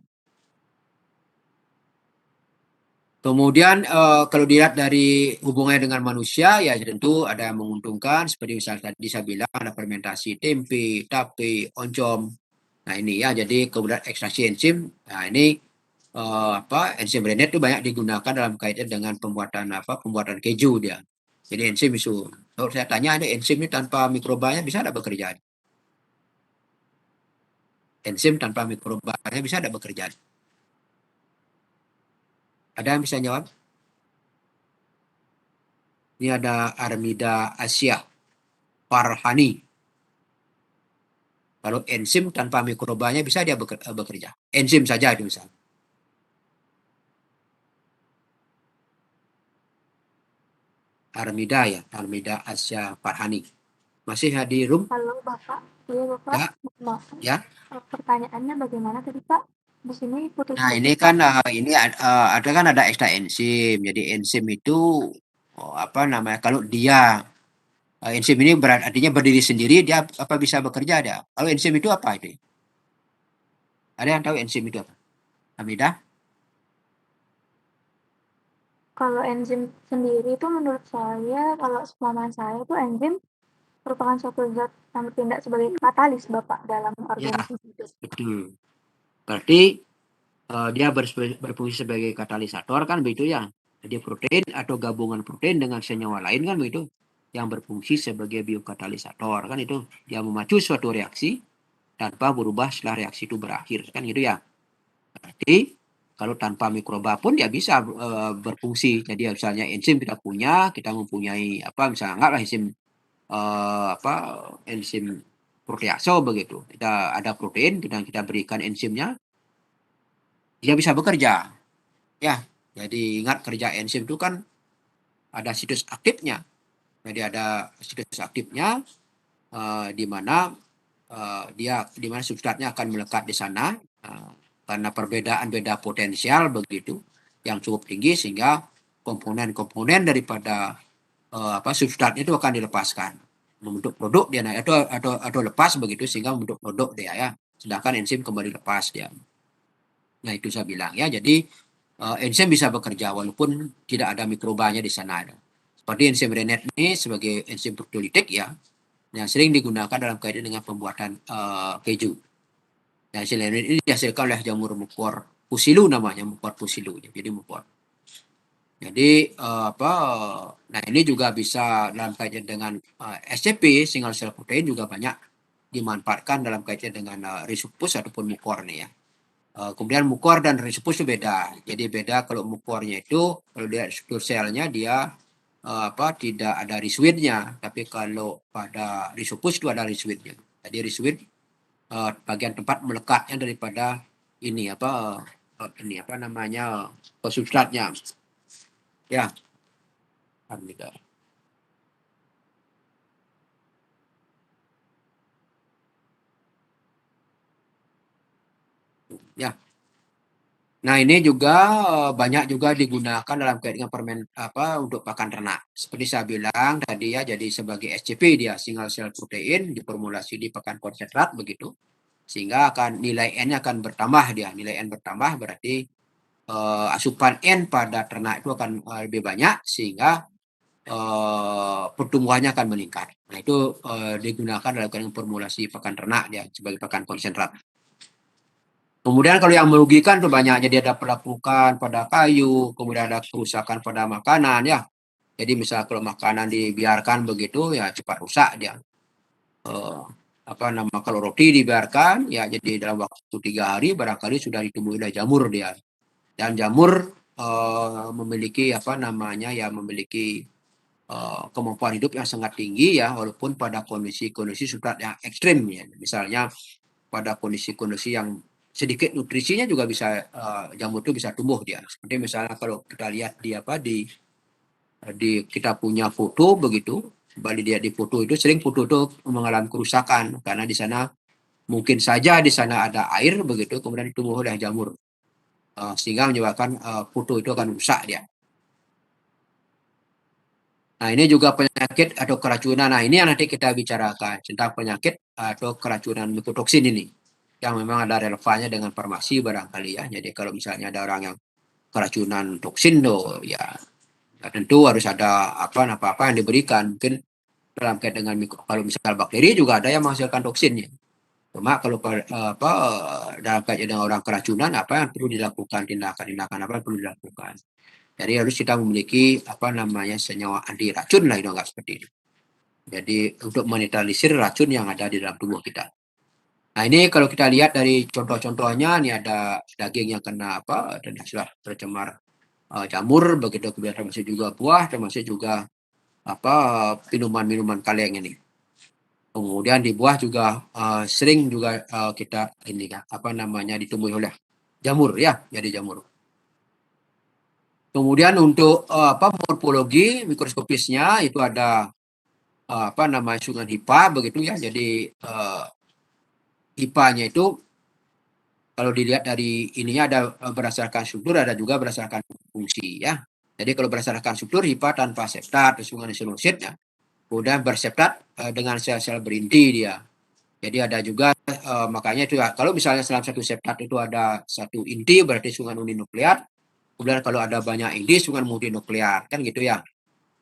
Kemudian kalau dilihat dari hubungannya dengan manusia ya tentu ada yang menguntungkan seperti misalnya tadi saya bilang ada fermentasi tempe, tape, oncom. Nah ini ya, jadi kemudian ekstraksi enzim. Nah ini enzim Rennet itu banyak digunakan dalam kaitan dengan pembuatan keju dia. Jadi enzim itu. Kalau saya tanya ada enzim ini tanpa mikrobanya bisa tidak bekerja? Enzim tanpa mikrobanya bisa tidak bekerja? Ada yang bisa jawab? Ini ada Armida Asia Farhani. Kalau enzim tanpa mikrobanya bisa dia bekerja. Enzim saja itu misalnya. Armida ya, Armida Asya Farhani. Masih hadir room? Halo Bapak. Iya Bapak. Ya, Maaf. ya. Pertanyaannya bagaimana tadi Pak? Di sini Nah, putus-putus ini Pak. kan ada kan ada extra enzim. Jadi enzim itu apa namanya? Kalau dia enzim ini artinya berdiri sendiri, dia apa bisa bekerja dia. Kalau enzim itu apa itu? Ada yang tahu enzim itu apa? Hamidah? Kalau enzim sendiri itu menurut saya, kalau sepemahaman saya itu enzim merupakan suatu zat yang bertindak sebagai katalis Bapak dalam Ya, organisme hidup. betul. Berarti dia berfungsi sebagai katalisator kan begitu ya. Jadi protein atau gabungan protein dengan senyawa lain kan begitu yang berfungsi sebagai biokatalisator kan itu. Dia memacu suatu reaksi tanpa berubah setelah reaksi itu berakhir kan gitu ya. Berarti kalau tanpa mikroba pun dia bisa berfungsi. Jadi misalnya enzim kita mempunyai apa misalnya anggaplah enzim protease begitu. Kita ada protein, kita berikan enzimnya, dia bisa bekerja. Ya, jadi ingat kerja enzim itu kan ada situs aktifnya. Jadi ada situs aktifnya di mana di mana substratnya akan melekat di sana karena perbedaan beda potensial begitu yang cukup tinggi sehingga komponen-komponen daripada substratnya itu akan dilepaskan membentuk produk dia naik atau lepas begitu sehingga membentuk produk dia ya. Sedangkan enzim kembali lepas dia. Nah itu saya bilang ya. Jadi enzim bisa bekerja walaupun tidak ada mikrobanya di sana. Seperti enzim Rennet ini sebagai enzim proteolitik ya, yang sering digunakan dalam kaitan dengan pembuatan keju. Nah, enzim Rennet ini dihasilkan oleh jamur mukor pusilu namanya, mukor pusilu. Jadi mukor. Jadi nah ini juga bisa dalam kaitan dengan SCP, single cell protein juga banyak dimanfaatkan dalam kaitan dengan rhizopus ataupun mukor nih ya. Kemudian mukor dan rhizopus itu beda. Jadi beda kalau mukornya itu kalau dia struktur selnya dia tidak ada rhizoidnya, tapi kalau pada rhizopus itu ada rhizoidnya. Jadi rhizoid bagian tempat melekatnya daripada ini apa namanya substratnya. Ya, Armida. Ya. Nah, ini juga banyak juga digunakan dalam kaitan untuk pakan ternak. Seperti saya bilang tadi ya, jadi sebagai SCP dia single cell protein diformulasi di pakan konsentrat begitu. Sehingga nilai N-nya akan bertambah dia. Nilai N bertambah berarti asupan N pada ternak itu akan lebih banyak sehingga pertumbuhannya akan meningkat. Nah, itu digunakan dalam kaitan formulasi pakan ternak dia sebagai pakan konsentrat. Kemudian kalau yang merugikan tuh banyak, jadi ada pelapukan pada kayu, kemudian ada kerusakan pada makanan ya. Jadi misal kalau makanan dibiarkan begitu ya cepat rusak dia. Kalau roti dibiarkan ya jadi dalam waktu 3 hari barangkali sudah ditumbuhi oleh jamur dia. Dan jamur memiliki memiliki kemampuan hidup yang sangat tinggi ya, walaupun pada kondisi-kondisi substrat yang ekstrim ya. Misalnya pada kondisi-kondisi yang sedikit nutrisinya juga bisa jamur itu bisa tumbuh dia. Seperti misalnya kalau kita lihat kita punya foto begitu, kembali dia di foto itu sering foto itu mengalami kerusakan karena di sana mungkin saja di sana ada air begitu kemudian ditumbuh oleh jamur sehingga menyebabkan foto itu akan rusak dia. Nah ini juga penyakit atau keracunan. Nah ini yang nanti kita bicarakan tentang penyakit atau keracunan mikotoksin ini yang memang ada relevannya dengan farmasi barangkali ya. Jadi kalau misalnya ada orang yang keracunan toksin tuh ya tentu harus ada apa yang diberikan. Mungkin dalam kaitan dengan kalau misalnya bakteri juga ada yang menghasilkan toksinnya. Cuma kalau dalam kaitan dengan orang keracunan apa yang perlu dilakukan, tindakan-tindakan apa yang perlu dilakukan. Jadi harus kita memiliki senyawa anti racun lah itu enggak seperti itu. Jadi untuk menetralisir racun yang ada di dalam tubuh kita. Nah ini kalau kita lihat dari contoh-contohnya, ini ada daging yang kena dan sudah tercemar jamur, begitu kemudian termasuk juga buah, termasuk juga minuman-minuman kaleng ini. Kemudian di buah juga sering juga kita ditumbuhi oleh jamur ya, jadi jamur. Kemudian untuk morfologi mikroskopisnya itu ada sungai HIPA begitu ya. Jadi HIPA-nya itu kalau dilihat dari ininya ada berdasarkan struktur, ada juga berdasarkan fungsi ya. Jadi kalau berdasarkan struktur HIPA tanpa septat, sungai sinusit ya. Kemudian berseptat dengan sel-sel berinti dia. Jadi ada juga makanya itu ya, kalau misalnya dalam satu septat itu ada satu inti berarti sungai uninukleat. Kemudian kalau ada banyak inti sungai multinukleat kan gitu ya.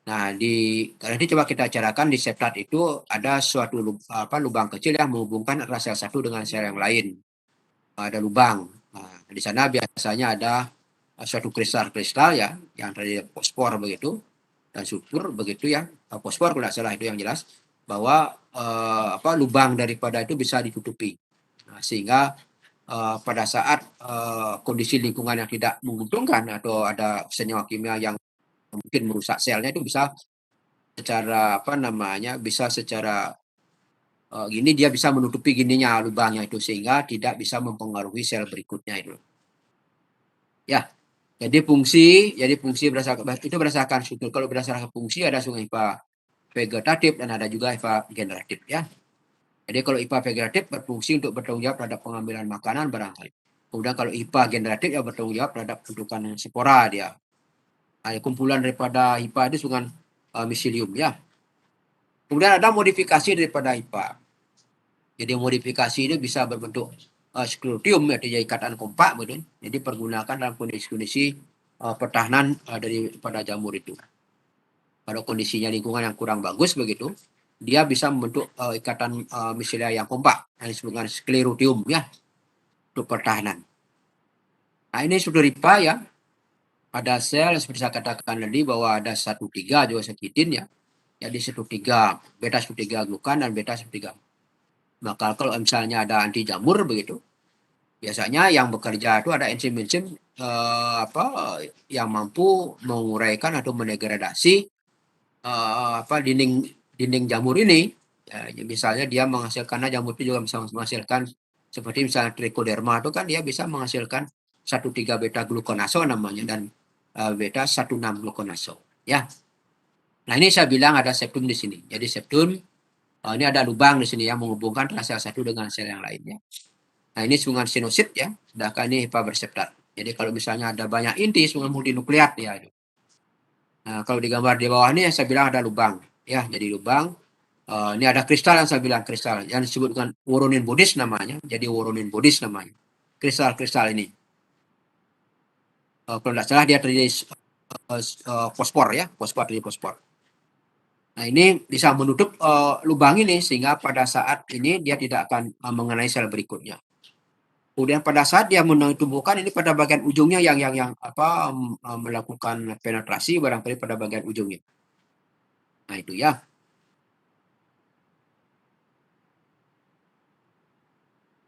Nah, nanti coba kita carakan di septat itu ada suatu lubang kecil yang menghubungkan antara sel satu dengan sel yang lain. Ada lubang. Nah, di sana biasanya ada suatu kristal-kristal ya, yang tadi fosfor begitu dan sulfur begitu ya. Fosfor kalau tidak salah itu yang jelas bahwa lubang daripada itu bisa ditutupi. Nah, sehingga pada saat kondisi lingkungan yang tidak menguntungkan atau ada senyawa kimia yang mungkin merusak selnya itu bisa secara gini dia bisa menutupi gininya lubangnya itu sehingga tidak bisa mempengaruhi sel berikutnya itu. Ya. Jadi fungsi berdasarkan struktur. Kalau berdasarkan fungsi ada sungai HIPA vegetatif dan ada juga HIPA generatif ya. Jadi kalau HIPA vegetatif berfungsi untuk bertanggung jawab terhadap pengambilan makanan barangkali. Kemudian kalau HIPA generatif ya bertanggung jawab terhadap bentukan spora dia. Nah, kumpulan daripada HIPA itu sungai miselium ya. Kemudian ada modifikasi daripada HIPA. Jadi modifikasi ini bisa berbentuk sklerotium artinya ikatan kompak betul. Jadi pergunakan dalam kondisi-kondisi pertahanan daripada jamur itu. Pada kondisinya lingkungan yang kurang bagus begitu, dia bisa membentuk ikatan miselia yang kompak yang disebut dengan sklerotium ya untuk pertahanan. Nah, ini struktur HIPA ya. Ada sel seperti saya katakan tadi bahwa ada 1,3 juga sekidin ya. Jadi 1,3 beta 1,3 glukan dan beta 1,3. Maka kalau misalnya ada anti jamur begitu, biasanya yang bekerja itu ada enzim-enzim yang mampu menguraikan atau mendegradasi dinding jamur ini. Ya, misalnya dia menghasilkan, karena jamur itu juga bisa menghasilkan seperti misalnya trichoderma itu kan dia bisa menghasilkan 1,3 beta glukonaso namanya dan beta 1,6 glukonaso ya. Nah, ini saya bilang ada septum di sini. Jadi septum ini ada lubang di sini yang menghubungkan sel satu dengan sel yang lainnya. Nah, ini sungai sinusit ya, sedangkan ini HIPA berseptat. Jadi kalau misalnya ada banyak inti sungai multinukleat ya. Nah, kalau digambar di bawah ini saya bilang ada lubang ya. Jadi lubang ini ada kristal yang saya bilang kristal yang disebut dengan woronin bodies namanya. Jadi woronin bodies namanya. Kristal-kristal ini. Kalau tidak salah dia terjadi fosfor ya, fosfor. Nah, ini bisa menutup lubang ini sehingga pada saat ini dia tidak akan mengenai sel berikutnya. Kemudian pada saat dia menumbuhkan ini pada bagian ujungnya yang melakukan penetrasi barangkali pada bagian ujungnya. Nah, itu ya.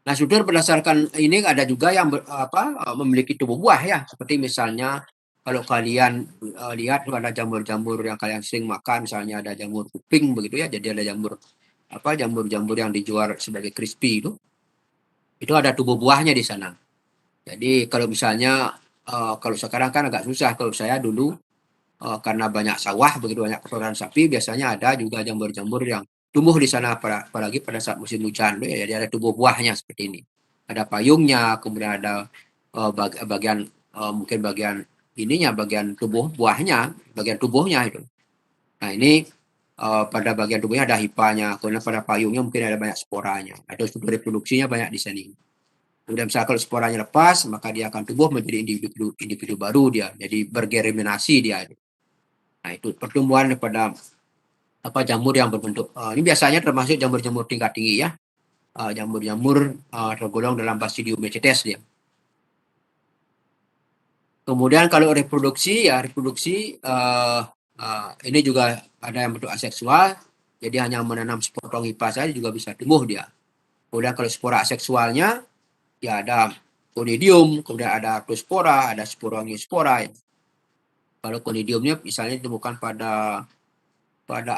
Nah, sudah berdasarkan ini ada juga yang memiliki tubuh buah ya, seperti misalnya kalau kalian lihat ada jamur-jamur yang kalian sering makan, misalnya ada jamur kuping begitu ya, jadi ada jamur-jamur yang dijual sebagai crispy itu ada tubuh buahnya di sana. Jadi kalau misalnya kalau sekarang kan agak susah, kalau saya dulu karena banyak sawah begitu banyak kotoran sapi biasanya ada juga jamur-jamur yang tumbuh di sana apalagi pada saat musim hujan ya, jadi ada tubuh buahnya seperti ini. Ada payungnya, kemudian ada bagian mungkin bagian ininya, bagian tubuh buahnya, bagian tubuhnya itu. Nah, ini pada bagian tubuhnya ada hipanya, kemudian pada payungnya mungkin ada banyak sporanya, atau struktur reproduksinya banyak di sini. Kemudian misalnya kalau sporanya lepas, maka dia akan tumbuh menjadi individu baru dia, jadi bergeriminasi dia. Nah, itu pertumbuhan daripada jamur yang berbentuk ini biasanya termasuk jamur-jamur tingkat tinggi ya. Jamur-jamur tergolong dalam Basidiomycetes dia. Kemudian kalau reproduksi ini juga ada yang bentuk aseksual, jadi hanya menanam sepotong HIPA saja juga bisa tumbuh dia. Kemudian kalau spora aseksualnya ya ada conidium, kemudian ada clospora, ada sporangiosspora. Kalau conidiumnya misalnya ditemukan pada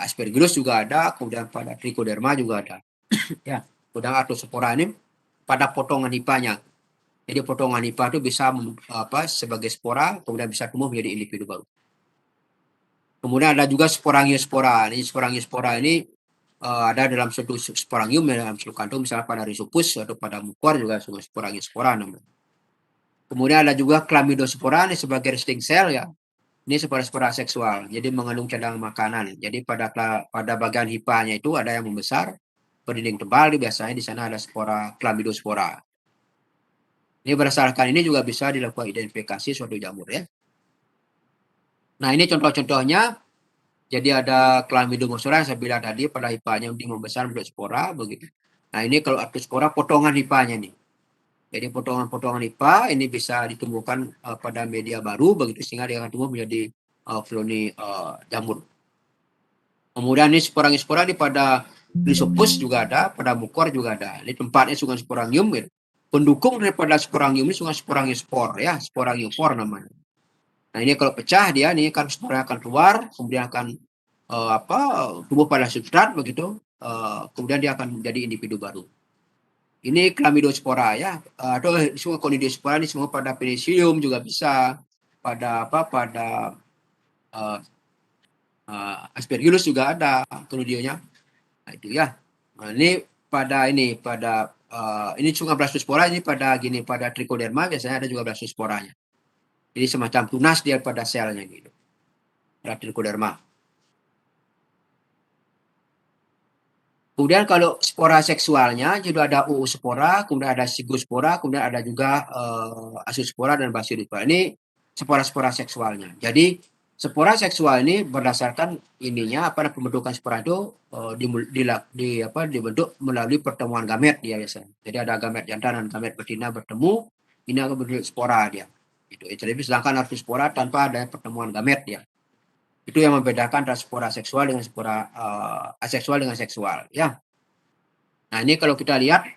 Aspergillus juga ada, kemudian pada Trichoderma juga ada. Ya, kemudian arthrospora ini pada potongan HIPA-nya. Jadi potongan hipa itu bisa sebagai spora, kemudian bisa tumbuh menjadi individu baru. Kemudian ada juga sporangiosspora. Ini sporangiosspora ini ada dalam suatu sporangium, dalam suatu kantung, misalnya pada Rhizopus atau pada Mucor juga sporangiosspora namanya. Kemudian ada juga chlamydospora ini sebagai resting cell ya. Ini spora seksual, jadi mengandung cadangan makanan. Jadi pada bagian hipanya itu ada yang membesar, berdinding tebal, biasanya di sana ada spora chlamydospora. Ini berdasarkan ini juga bisa dilakukan identifikasi suatu jamur ya. Nah ini contoh-contohnya. Jadi ada chlamydospora yang saya bilang tadi, pada hipanya yang membesar bentuk spora begitu. Nah ini kalau arthrospora potongan hipanya nih. Jadi potongan-potongan hipa ini bisa ditumbuhkan pada media baru begitu, sehingga dia akan tumbuh menjadi koloni jamur. Kemudian ini sporangiosspora di pada Rhizopus juga ada, pada Mucor juga ada. Ini tempatnya sungai sporangium gitu. Pendukung daripada sporangium ini sungai sporangiospor ya, sporangiospor namanya. Nah ini kalau pecah dia nih kan spora akan keluar, kemudian akan tumbuh pada substrat begitu, kemudian dia akan menjadi individu baru. Ini chlamydospora ya, atau semua conidiospora ini semua pada penicillium juga bisa, pada Aspergillus juga ada conidionya. Nah itu ya. Nah, ini pada ini cuma blastospora, ini pada trichoderma biasanya ada juga blastosporanya. Jadi semacam tunas dia pada selnya gitu. Pada trichoderma. Kemudian kalau spora seksualnya juga ada oospora, kemudian ada zygospora, kemudian ada juga azospora dan basilospora. Ini spora-spora seksualnya. Jadi spora seksual ini berdasarkan pembentukan spora itu dibentuk melalui pertemuan gamet dia biasanya. Jadi ada gamet jantan dan gamet betina bertemu, ini akan bentuk spora dia. Jadi sedangkan arthrospora tanpa ada pertemuan gamet dia. Itu yang membedakan antara spora seksual dengan spora aseksual dengan seksual ya. Nah ini kalau kita lihat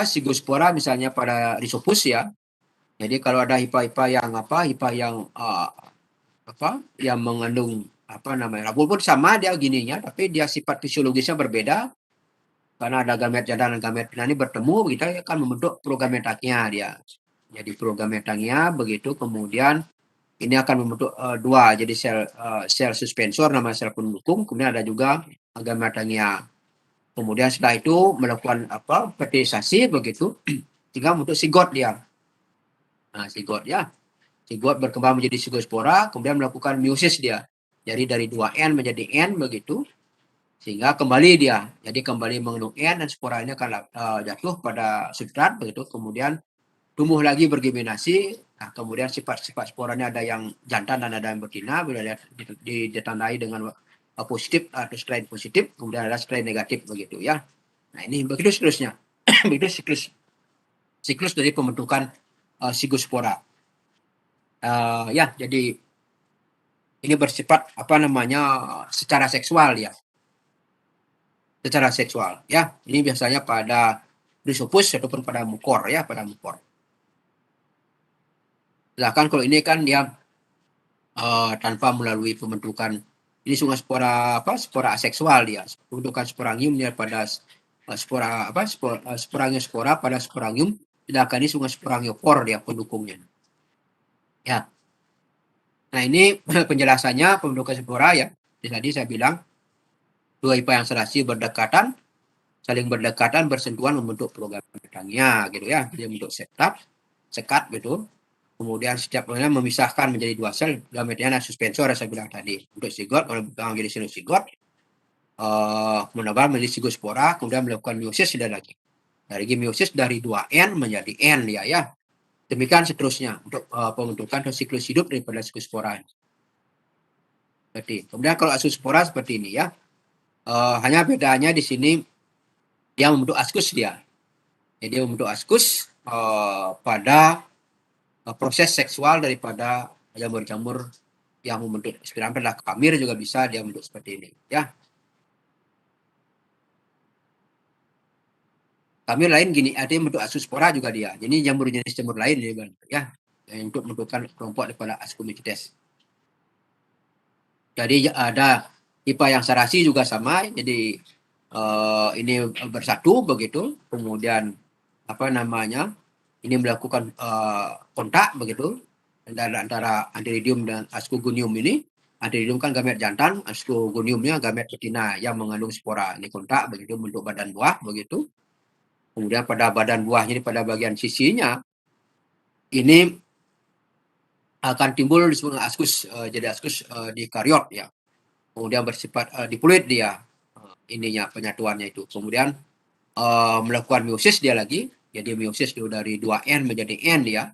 zygospora misalnya pada Rhizopus ya. Jadi kalau ada hipa-hipa yang yang mengandung walaupun sama dia gininya, tapi dia sifat fisiologisnya berbeda karena ada gamet jantan dan gamet betina ini bertemu, kita akan membentuk progametaknya dia. Jadi progametaknya begitu, kemudian ini akan membentuk dua, jadi sel suspensor nama sel pendukung, kemudian ada juga gametaknya. Kemudian setelah itu melakukan fertilisasi begitu, sehingga membentuk zigot dia. Nah zigot ya, zigot berkembang menjadi zygospora, kemudian melakukan meiosis dia. Jadi dari 2N menjadi N begitu, sehingga kembali dia. Jadi kembali mengandung N dan spora ini akan jatuh pada substrat begitu, kemudian tumbuh lagi bergeminasi. Nah, kemudian sifat-sifat sporanya ada yang jantan dan ada yang betina, bila ditandai dengan positif atau strain positif, kemudian ada strain negatif begitu ya. Nah ini begitu siklusnya. Begitu siklus dari pembentukan zygospora. Ya, jadi ini bersifat secara seksual ya. Secara seksual ya. Ini biasanya pada Rhizopus ataupun pada Mucor ya, pada Mucor. Sedangkan kalau ini kan dia tanpa melalui pembentukan, ini sungai spora aseksual dia. Pembentukan sporangium dia pada sporangiospora pada sporangium, sedangkan ini sungai sporangiopor dia pendukungnya. Ya. Nah ini penjelasannya pembentukan spora ya. Tadi saya bilang dua hipa yang serasi berdekatan, saling berdekatan bersentuhan membentuk progametaknya gitu ya. Dia membentuk sekat gitu. Kemudian setiapnya memisahkan menjadi dua sel, gametnya suspensor yang saya bilang tadi. Untuk zigot, kalau menjadi sinusigot, menambah menjadi zygospora, kemudian melakukan meiosis dan lagi. Dari meiosis dari 2N menjadi N ya. Demikian seterusnya untuk pembentukan siklus hidup daripada zygospora. Kemudian kalau azospora seperti ini ya. Hanya bedanya di sini dia membentuk askus dia. Jadi membentuk askus pada proses seksual daripada jamur-jamur yang membentuk spiral pada kamir juga bisa dia membentuk seperti ini ya. Kamir lain gini, ada yang membentuk azospora juga dia. Jadi jamur jenis jamur lain ya, untuk membentukkan kelompok daripada Ascomycetes. Jadi ada hipa yang serasi juga sama, jadi ini bersatu begitu, kemudian ini melakukan kontak begitu antara antheridium dan ascogonium ini. Antheridium kan gamet jantan, ascogoniumnya gamet betina yang mengandung spora. Ini kontak begitu bentuk badan buah begitu. Kemudian pada badan buahnya ini pada bagian sisinya ini akan timbul disebut askus, jadi askus dikariot ya. Kemudian bersifat diploid dia ininya penyatuannya itu. Kemudian melakukan meiosis dia lagi. Jadi meiosis itu dari 2N menjadi N dia.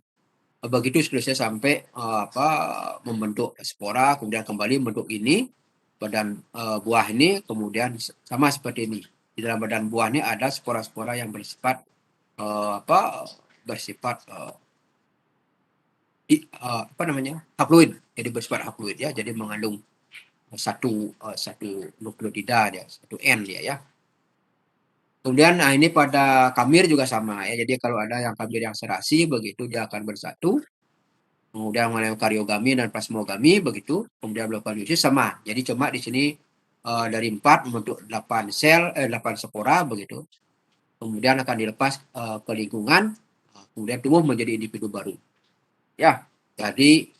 Begitu selesai sampai membentuk spora, kemudian kembali membentuk ini badan buah ini, kemudian sama seperti ini. Di dalam badan buah ini ada spora-spora yang bersifat haploid. Jadi bersifat haploid ya. Jadi mengandung satu nukleotida dia, satu N dia ya. Kemudian ini pada kamir juga sama ya. Jadi kalau ada yang kamir yang serasi begitu dia akan bersatu. Kemudian mengalami kariogami dan plasmogami begitu. Kemudian melakukan meiosis sama. Jadi cuma di sini dari 4 membentuk 8 sel 8 spora begitu. Kemudian akan dilepas ke lingkungan, kemudian tumbuh menjadi individu baru. Ya. Jadi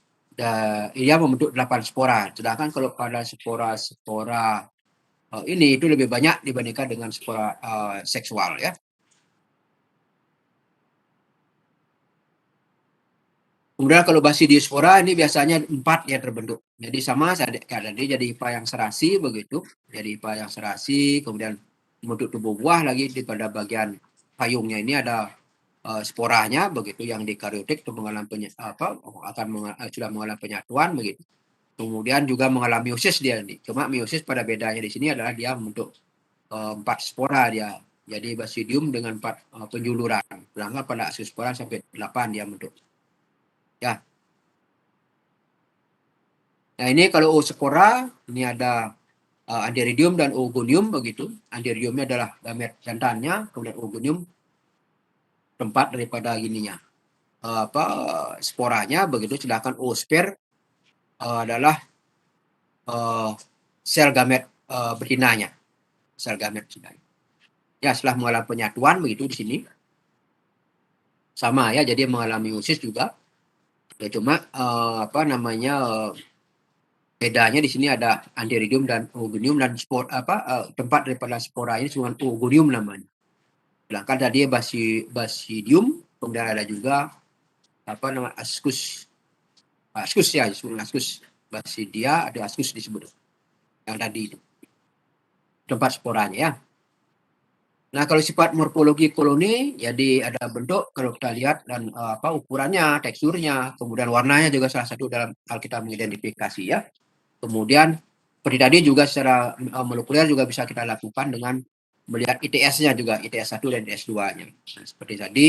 ia membentuk 8 spora. Sedangkan kalau pada spora ini itu lebih banyak dibandingkan dengan spora seksual ya. Kemudian kalau basidiospora ini biasanya 4 yang terbentuk. Jadi sama jadi hipa yang serasi begitu. Jadi hipa yang serasi, kemudian membentuk tubuh buah lagi di pada bagian payungnya ini ada sporanya begitu yang dikaryotik itu mengalami sudah mengalami penyatuan begitu. Kemudian juga mengalami meiosis dia nih. Cuma meiosis pada bedanya di sini adalah dia membentuk 4 spora dia. Jadi basidium dengan 4 penjuluran. Sedangkan pada asiospora sampai 8 dia bentuk. Ya. Nah ini kalau oospora ini ada antheridium dan oogonium begitu. Antheridiumnya adalah gamet jantannya, kemudian oogonium tempat daripada ininya sporanya begitu. Sedangkan oosphere adalah sel gamet betinanya, sel gamet betinanya. Ya setelah mengalami penyatuan begitu di sini sama ya, jadi mengalami meiosis juga. Ya cuma bedanya di sini ada antheridium dan oogonium dan tempat daripada spora ini cuma oogonium namanya. Sedangkan tadi basidium, kemudian ada juga ascus ya, ascus basidia, ada ascus disebut yang tadi itu tempat sporanya ya. Nah kalau sifat morfologi koloni jadi ada bentuk kalau kita lihat dan ukurannya, teksturnya, kemudian warnanya juga salah satu dalam hal kita mengidentifikasi ya. Kemudian seperti tadi juga secara molekuler juga bisa kita lakukan dengan melihat ITS-nya juga, ITS 1 dan ITS 2-nya. Nah, seperti tadi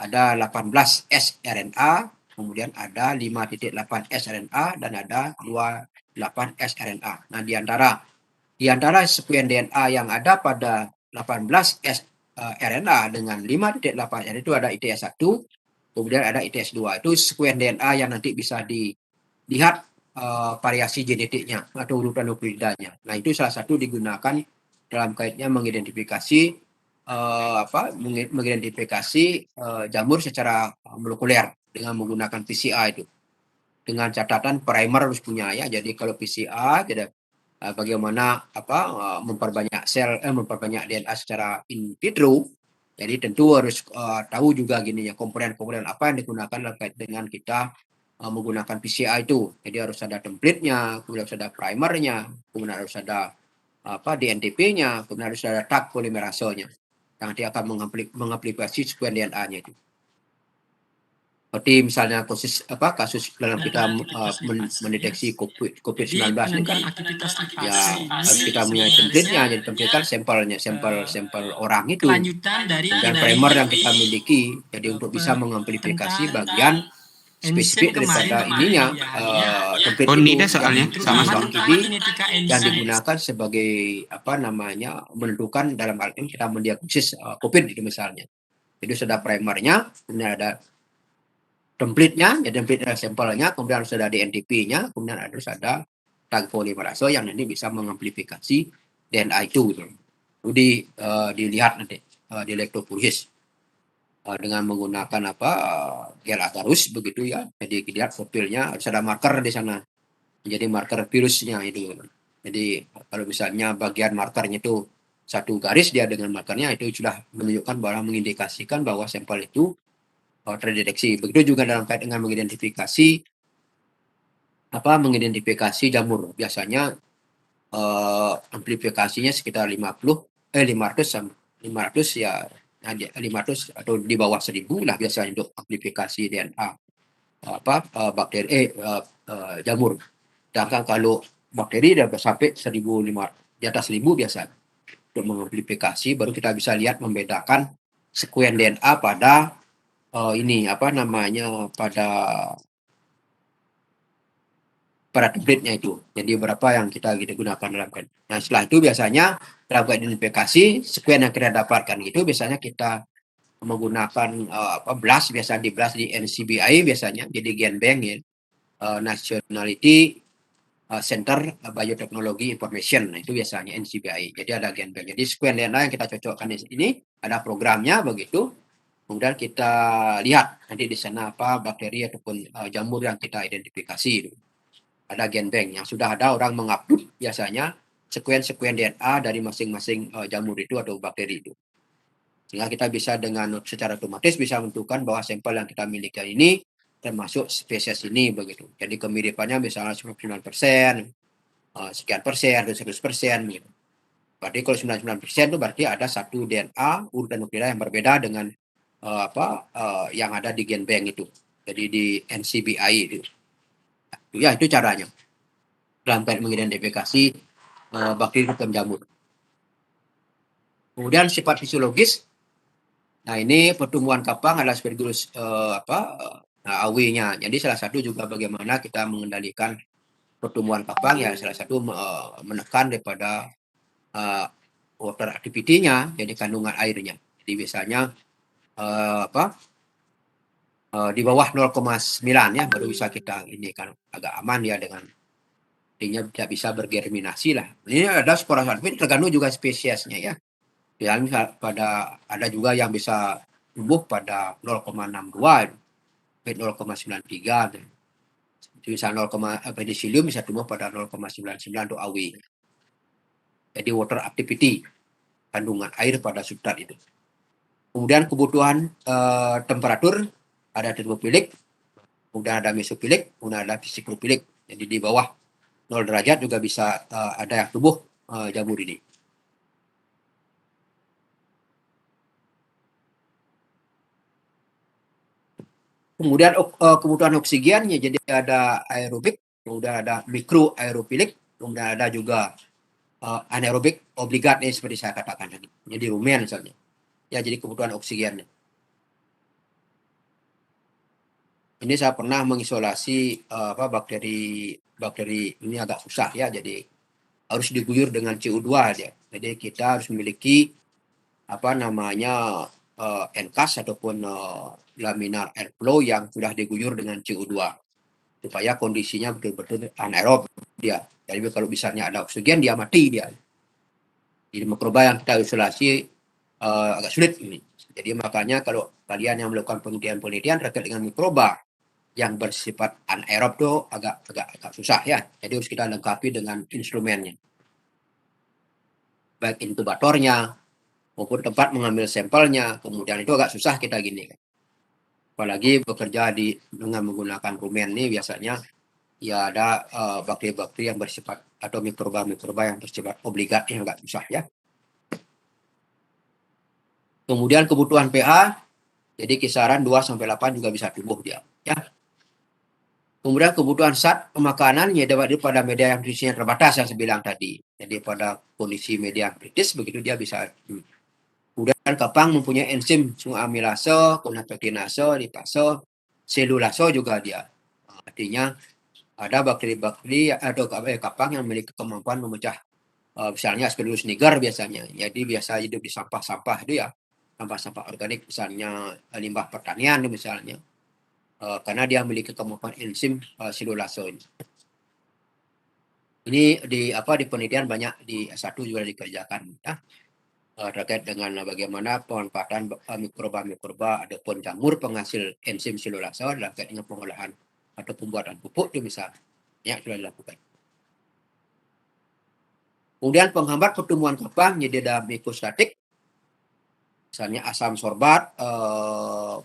ada 18 sRNA, kemudian ada 5.8 sRNA dan ada 28 sRNA. Nah, di antara sekuens DNA yang ada pada 18 sRNA dengan 5.8 itu ada ITS 1, kemudian ada ITS 2. Itu sekuens DNA yang nanti bisa dilihat variasi genetiknya atau urutan nukleotidanya. Nah, itu salah satu digunakan dalam kaitnya mengidentifikasi jamur secara molekuler dengan menggunakan PCR itu. Dengan catatan primer harus punya ya. Jadi kalau PCR tidak bagaimana memperbanyak memperbanyak DNA secara in vitro. Jadi tentu harus tahu juga gini ya, komponen-komponen apa yang digunakan terkait dengan kita menggunakan PCR itu. Jadi harus ada template-nya, kemudian harus ada primernya, kemudian harus ada DNTP-nya, kemudian harus ada tag polimerasenya yang nanti akan mengaplikasi sekuens DNA-nya itu. Seperti misalnya kasus dalam kita mendeteksi COVID-19 ini kan ya harus kita punya template-nya. Jadi template kan sampel orang itu. Dan primer yang kita miliki jadi untuk bisa mengamplifikasi bagian spesifik daripada ininya template itu soalnya sama-sama ini yang digunakan sebagai menentukan dalam hal ini kita mendiagnosis COVID itu misalnya. Jadi sudah primernya, kemudian ada template-nya, ya template adalah sampelnya, kemudian harus ada DNTP-nya, kemudian harus ada tag polimerase yang nanti bisa mengamplifikasi DNA itu. Gitu. Jadi dilihat nanti di elektroforesis. dengan menggunakan gel agarus begitu ya. Jadi dilihat profilnya harus ada marker di sana. Jadi marker virusnya itu. Jadi kalau misalnya bagian markernya itu satu garis dia dengan markernya itu sudah menunjukkan bahwa mengindikasikan bahwa sampel itu terdeteksi. Begitu juga dalam kait dengan mengidentifikasi jamur. Biasanya amplifikasinya sekitar 500 ya, 500 atau di bawah 1000 lah biasanya untuk amplifikasi DNA bakteri jamur. Sedangkan kalau bakteri udah sampai 1.500 di atas 1.000 biasa. Untuk mengamplifikasi baru kita bisa lihat membedakan sekuen DNA pada pada template-nya itu. Jadi berapa yang kita gunakan dalam kait. Nah, setelah itu biasanya dalam kait identifikasi sekuen yang kita dapatkan itu biasanya kita menggunakan blast, biasa di blast di NCBI biasanya, jadi Genbank ya, Nationality Center Biotechnology Information. Nah, itu biasanya NCBI. Jadi ada Genbank. Jadi sekuen DNA yang kita cocokkan di sini ada programnya begitu. Kemudian kita lihat nanti di sana apa bakteri ataupun jamur yang kita identifikasi itu. Ada Genbank yang sudah ada orang mengupload biasanya sekuen-sekuen DNA dari masing-masing jamur itu atau bakteri itu. Sehingga kita bisa dengan secara otomatis bisa menentukan bahwa sampel yang kita miliki ini termasuk spesies ini begitu. Jadi kemiripannya misalnya 99%, sekian persen atau 100% gitu. Berarti kalau 99% itu berarti ada satu DNA urutan nuklear yang berbeda dengan yang ada di Genbank itu. Jadi di NCBI itu. Ya, itu caranya dalam kait mengidentifikasi bakteri dan jamur. Kemudian sifat fisiologis. Nah, ini pertumbuhan kapang adalah Aspergillus AW-nya. Jadi salah satu juga bagaimana kita mengendalikan pertumbuhan kapang ya salah satu menekan daripada water activity-nya, jadi kandungan airnya. Jadi biasanya di bawah 0,9 ya baru bisa kita ini kan agak aman ya dengan artinya tidak bisa bergerminasi lah. Ini ada sporosalvin tergantung juga spesiesnya ya. Ya ada juga yang bisa tumbuh pada 0,62 0,93 bisa 0, penicillium bisa tumbuh pada 0,99 untuk AW. Jadi water activity kandungan air pada substrat itu. Kemudian kebutuhan temperatur ada termofilik, kemudian ada mesofilik, kemudian ada psikrofilik. Jadi di bawah 0 derajat juga bisa ada yang tumbuh jamur ini. Kemudian kebutuhan oksigen ya jadi ada aerobik, kemudian ada mikro aerofilik, kemudian ada juga anaerobik obligat nih seperti saya katakan tadi. Jadi rumen misalnya. Ya jadi kebutuhan oksigennya. Ini saya pernah mengisolasi bakteri ini agak susah ya, jadi harus diguyur dengan CO2 aja. Jadi kita harus memiliki NCAS ataupun laminar airflow yang sudah diguyur dengan CO2 supaya kondisinya betul-betul anaerob dia. Jadi kalau misalnya ada oksigen dia mati dia. Jadi mikroba yang kita isolasi agak sulit ini. Jadi makanya kalau kalian yang melakukan penelitian terkait dengan mikroba yang bersifat anaerob itu agak susah ya. Jadi harus kita lengkapi dengan instrumennya. Baik inkubatornya maupun tempat mengambil sampelnya. Kemudian itu agak susah kita gini. Apalagi bekerja dengan menggunakan rumen ini biasanya ya ada bakteri-bakteri yang bersifat atau mikroba-mikroba yang bersifat obligat yang agak susah ya. Kemudian kebutuhan pH, jadi kisaran 2-8 juga bisa tumbuh dia. Ya. Kemudian kebutuhan zat pemakanan ya dapat pada media yang nutrisinya terbatas yang saya bilang tadi. Jadi pada kondisi media kritis begitu dia bisa. Kemudian kapang mempunyai enzim sungai amilase, kemudian pektinase, lipase, selulase juga dia. Artinya ada bakteri-bakteri atau kapang yang memiliki kemampuan memecah misalnya Aspergillus niger biasanya. Jadi biasa hidup di sampah-sampah itu ya. Sampah-sampah organik misalnya limbah pertanian misalnya. Karena dia memiliki kemampuan enzim selulase ini. Ini di penelitian banyak di S1 juga dikerjakan ya. terkait dengan bagaimana pemanfaatan mikroba ataupun jamur penghasil enzim selulasa dalam kait dengan pengolahan atau pembuatan pupuk itu bisa banyak sudah dilakukan. Kemudian penghambat pertumbuhan kapang jadi ada mikostatik, misalnya asam sorbat,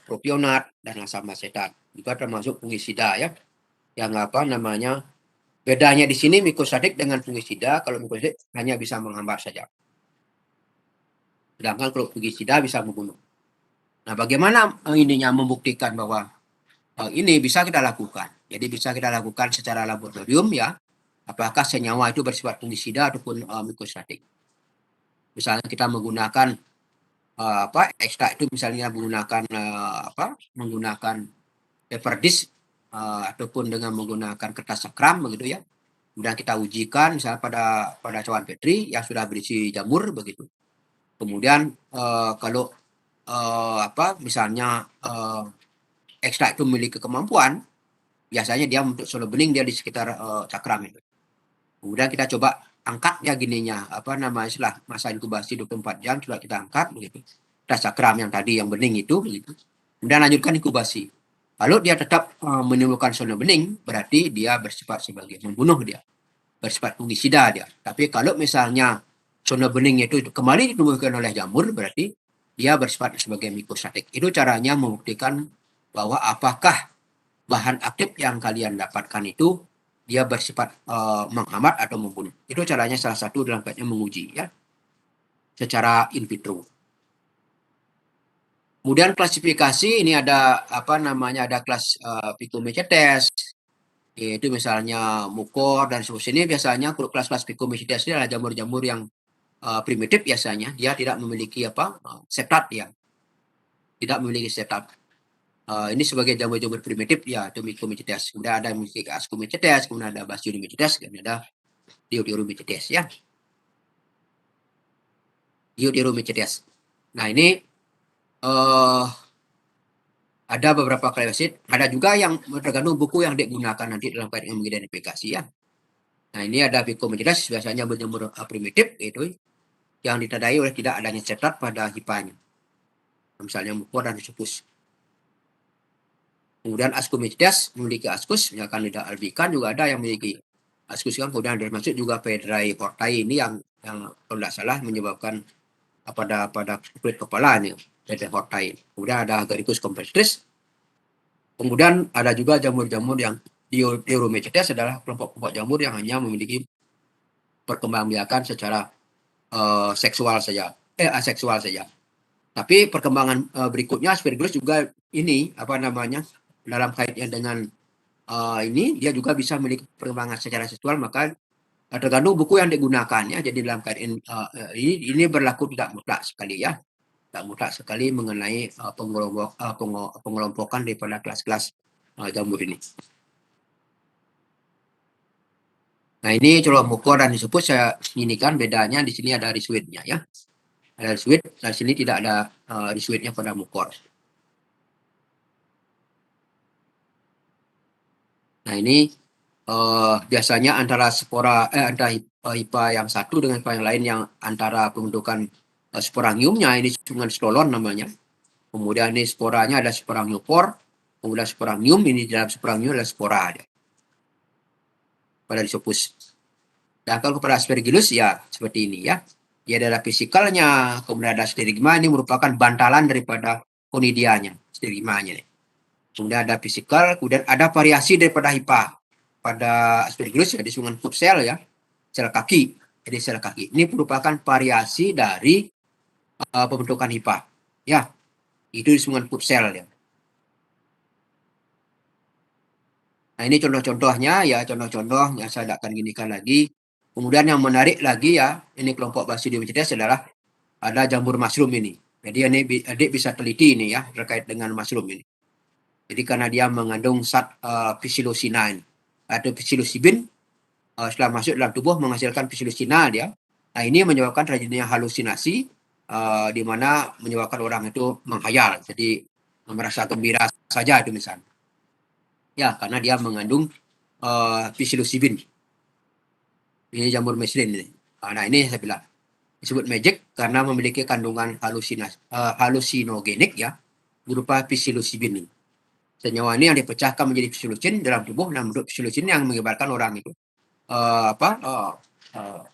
propionat, dan asam asetat. Juga termasuk fungisida ya. Yang bedanya di sini mikostatik dengan fungisida, kalau mikostatik hanya bisa menghambat saja. Sedangkan kalau fungisida bisa membunuh. Nah, bagaimana ininya membuktikan bahwa ini bisa kita lakukan. Jadi bisa kita lakukan secara laboratorium ya. Apakah senyawa itu bersifat fungisida ataupun mikostatik. Misalnya kita menggunakan ekstrak itu misalnya menggunakan paper disc ataupun dengan menggunakan kertas cakram begitu ya. Kemudian kita ujikan misalnya pada cawan petri yang sudah berisi jamur begitu. Kemudian kalau misalnya ekstrak itu memiliki kemampuan, biasanya dia untuk solo bening dia di sekitar cakram itu. Kemudian kita coba angkat ya gininya, setelah masa inkubasi 24 jam coba kita angkat begitu. Kita cakram yang tadi yang bening itu begitu. Kemudian lanjutkan inkubasi. Kalau dia tetap menimbulkan zona bening, berarti dia bersifat sebagai membunuh dia. Bersifat fungisida dia. Tapi kalau misalnya zona bening itu kembali ditumbuhkan oleh jamur, berarti dia bersifat sebagai mikostatik. Itu caranya membuktikan bahwa apakah bahan aktif yang kalian dapatkan itu dia bersifat menghambat atau membunuh. Itu caranya salah satu dalam kaitnya menguji ya secara in vitro. Kemudian klasifikasi ini ada ada kelas Phycomycetes, yaitu misalnya mukor dan seterusnya. Ini biasanya kelas-kelas Phycomycetes ini adalah jamur-jamur yang primitif biasanya, dia tidak memiliki septat ya, tidak memiliki septat. Ini sebagai jamur-jamur primitif ya, itu Phycomycetes. Kemudian ada Ascomycetes, kemudian ada Basidiomycetes, kemudian ada Diodoromycetes ya. Diodoromycetes. Nah ini ada beberapa klasifikasi, ada juga yang tergantung buku yang digunakan nanti dalam kaitan dengan mengidentifikasi ya. Nah ini ada Phycomycetes biasanya berjamur primitif itu yang ditandai oleh tidak adanya septat pada hipanya. Misalnya mukor dan Rhizopus. Kemudian Ascomycetes memiliki ascus, misalkan lidah albican juga ada yang memiliki ascus kan. Kemudian termasuk juga Pedrae hortai ini yang kalau tidak salah menyebabkan pada kulit kepala ini Pedrae hortai. Kemudian ada Agaricus compactus. Kemudian ada juga jamur-jamur yang Dioromycetes adalah kelompok-kelompok jamur yang hanya memiliki perkembangbiakan secara aseksual saja. Tapi perkembangan berikutnya Aspergillus juga ini dalam kaitannya dengan ini dia juga bisa memiliki perkembangan secara seksual, maka tergantung buku yang digunakan ya. Jadi dalam kaitan ini berlaku tidak mutlak sekali ya, tidak mutlak sekali mengenai pengelompokan daripada kelas-kelas jamur ini. Nah ini coba mukor dan disebut saya inikan bedanya di sini ada rhizweednya ya, ada rhizweed, di sini tidak ada rhizweednya pada mukor. Nah ini biasanya antara spora antara hipa yang satu dengan hipa yang lain yang antara pembentukan sporangiumnya ini sungai stolon namanya. Kemudian ini sporanya ada sporangiopor, kemudian sporangium ini dalam sporangium adalah spora ada pada Rhizopus. Dan kalau kepada Aspergillus ya seperti ini ya. Dia adalah fisikalnya, kemudian ada sterigma, ini merupakan bantalan daripada conidianya, sterigmanya. Kemudian ada fisikal, kemudian ada variasi daripada hipa. Pada Aspergillus ya disebutkan foot cell ya, sel kaki. Jadi sel kaki ini merupakan variasi dari pembentukan hipa. Ya, itu disebutkan foot cell ya. Nah ini contoh-contohnya ya, contoh-contoh yang saya tidak akan ginikan lagi. Kemudian yang menarik lagi ya, ini kelompok Basidiomycetes adalah ada jamur mushroom ini. Jadi ini adik bisa teliti ini ya terkait dengan mushroom ini. Jadi karena dia mengandung zat psilocybin atau psilocybin setelah masuk dalam tubuh menghasilkan psilocina dia. Nah ini menyebabkan terjadinya halusinasi di mana menyebabkan orang itu menghayal. Jadi merasa gembira saja itu misalnya. Ya karena dia mengandung psilocybin. Ini jamur meslin ini. Nah ini saya bilang. Disebut magic karena memiliki kandungan halusinogenik ya, berupa psilocybin. Senyawa ini yang dipecahkan menjadi psilocin dalam tubuh, dan bentuk psilocin yang mengibaratkan orang itu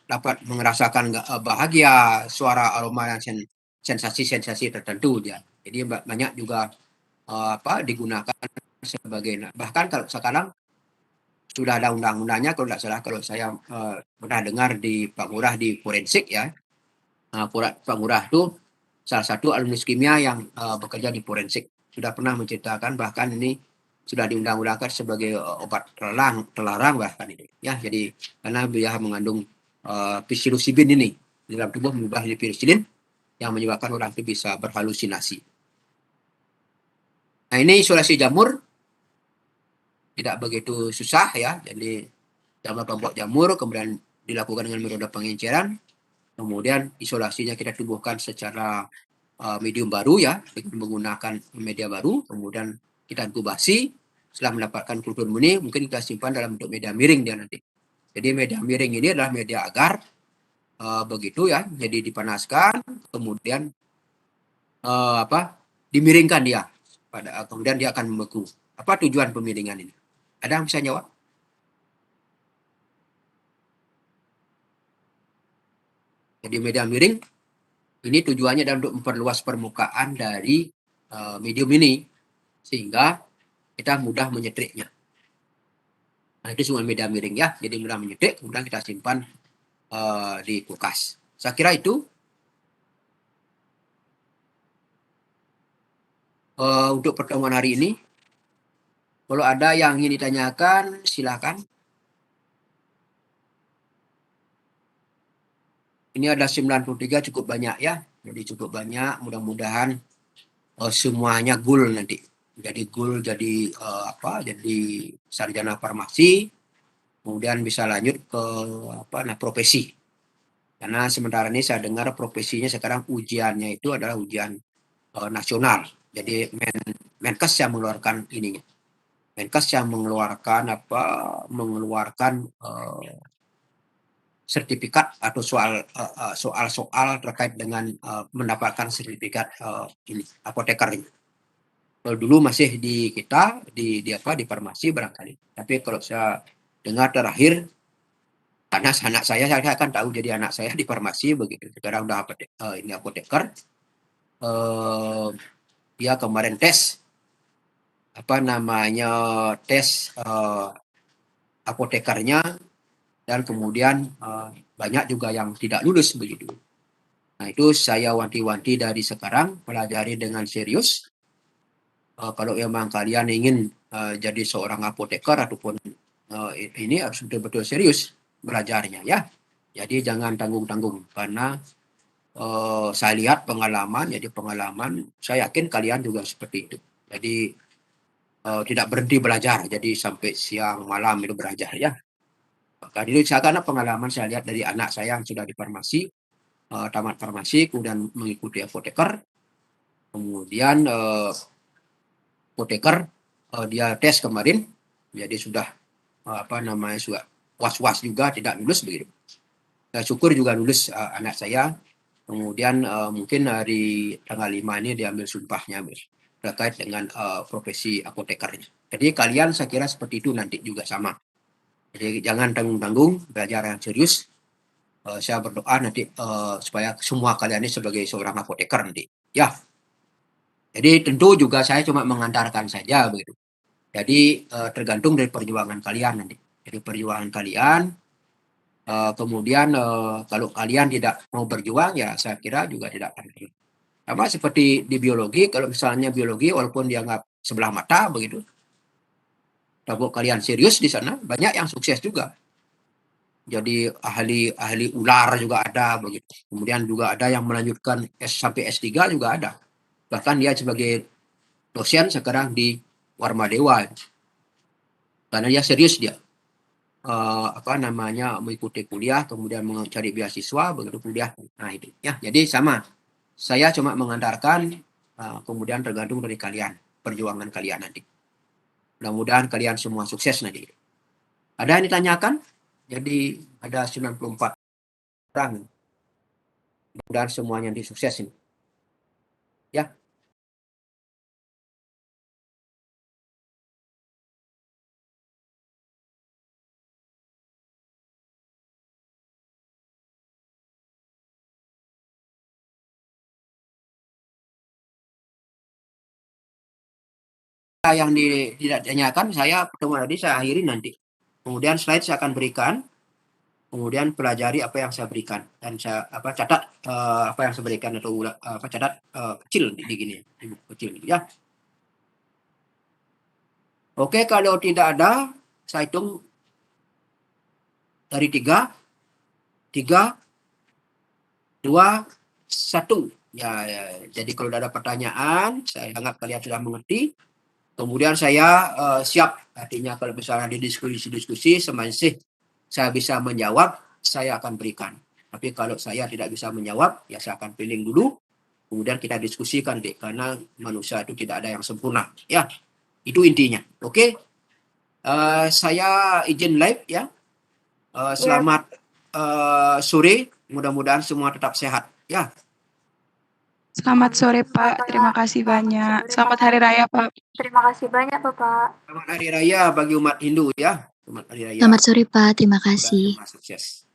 dapat merasakan bahagia, suara, aroma, dan sensasi-sensasi tertentu dia. Jadi banyak juga digunakan sebagai, bahkan kalau sekarang sudah ada undang-undangnya kalau tidak salah, kalau saya pernah dengar di Pak Ngurah di forensik ya. Pak Ngurah itu salah satu alumnus kimia yang bekerja di forensik, sudah pernah menceritakan bahkan ini sudah diundang-undangkan sebagai obat terlarang bahkan ini ya. Jadi karena dia mengandung psilocybin ini di dalam tubuh, mengubah jadi psilocin yang menyebabkan orang itu bisa berhalusinasi. Nah, ini isolasi jamur tidak begitu susah ya. Jadi dalam kelompok jamur kemudian dilakukan dengan metode pengenceran, kemudian isolasinya kita tubuhkan secara medium baru ya, dengan menggunakan media baru, kemudian kita inkubasi. Setelah mendapatkan kultur murni, mungkin kita simpan dalam bentuk media miring dia nanti. Jadi media miring ini adalah media agar begitu ya, jadi dipanaskan, kemudian dimiringkan dia, kemudian dia akan membeku. Apa tujuan pemiringan ini? Ada yang bisa jawab? Jadi media miring ini tujuannya adalah untuk memperluas permukaan dari medium ini sehingga kita mudah menyetriknya. Nah, itu semua media miring ya, jadi mudah menyetrik, kemudian kita simpan di kulkas. Saya kira itu untuk pertemuan hari ini. Kalau ada yang ingin ditanyakan, silakan. Ini ada 93, cukup banyak ya. Jadi cukup banyak, mudah-mudahan semuanya goal nanti. Jadi goal, jadi jadi sarjana farmasi, kemudian bisa lanjut ke profesi. Karena sementara ini saya dengar profesinya sekarang ujiannya itu adalah ujian nasional. Jadi Menkes yang mengeluarkan ininya. Menkes yang mengeluarkan sertifikat atau soal-soal terkait dengan mendapatkan sertifikat ini apoteker ini. Kalau dulu masih di kita di farmasi barangkali. Tapi kalau saya dengar terakhir, karena anak saya akan tahu, jadi anak saya di farmasi begitu. Sekarang udah ini apoteker. Dia kemarin tes tes apotekernya, dan kemudian banyak juga yang tidak lulus begitu. Nah, itu saya wanti-wanti dari sekarang, pelajari dengan serius. Kalau memang kalian ingin jadi seorang apoteker ataupun ini harus betul-betul serius belajarnya ya. Jadi jangan tanggung-tanggung, karena saya lihat pengalaman, saya yakin kalian juga seperti itu. Jadi tidak berhenti belajar, jadi sampai siang malam itu belajar ya. Karena pengalaman saya lihat dari anak saya yang sudah di farmasi, tamat farmasi, kemudian mengikuti apoteker, kemudian apoteker dia tes kemarin, jadi sudah sudah was-was juga tidak lulus begitu. Saya syukur juga lulus anak saya. Kemudian mungkin hari tanggal 5 ini diambil sumpahnya terkait dengan profesi apotekernya. Jadi kalian saya kira seperti itu nanti juga sama. Jadi jangan tanggung-tanggung, belajar yang serius. Saya berdoa nanti supaya semua kalian ini sebagai seorang apoteker nanti. Ya. Jadi tentu juga saya cuma mengantarkan saja begitu. Jadi tergantung dari perjuangan kalian nanti. Jadi perjuangan kalian, kemudian kalau kalian tidak mau berjuang ya saya kira juga tidak akan berjuang. Sama seperti di biologi, kalau misalnya biologi walaupun dianggap sebelah mata begitu, kalau kalian serius di sana banyak yang sukses juga. Jadi ahli ular juga ada begitu. Kemudian juga ada yang melanjutkan sampai S3 juga ada. Bahkan dia sebagai dosen sekarang di Warmadewa. Karena dia serius dia. Mengikuti kuliah, kemudian mencari beasiswa begitu kuliah. Nah itu ya. Jadi sama. Saya cuma mengantarkan, kemudian tergantung dari kalian, perjuangan kalian nanti. Mudah-mudahan kalian semua sukses nanti. Ada yang ditanyakan? Jadi ada 94 orang. Mudah-mudahan semuanya sukses ini. Ya. Yang tidak ditanyakan saya pertemuan tadi saya akhiri nanti. Kemudian slide saya akan berikan. Kemudian pelajari apa yang saya berikan dan saya catat apa yang saya berikan atau catat kecil di gini di buku kecil ya. Oke, kalau tidak ada saya hitung dari 3 2 1 ya, jadi kalau ada pertanyaan saya anggap kalian sudah mengerti. Kemudian saya siap, artinya kalau misalnya di diskusi semasih saya bisa menjawab, saya akan berikan. Tapi kalau saya tidak bisa menjawab, ya saya akan pilih dulu, kemudian kita diskusikan deh, karena manusia itu tidak ada yang sempurna. Ya, itu intinya. Oke, saya izin live ya. Selamat sore, mudah-mudahan semua tetap sehat. Ya. Selamat sore Pak, terima kasih banyak. Selamat Hari Raya Pak. Terima kasih banyak Bapak. Selamat Hari Raya bagi umat Hindu ya. Selamat Hari Raya. Selamat sore Pak, terima kasih. Sukses.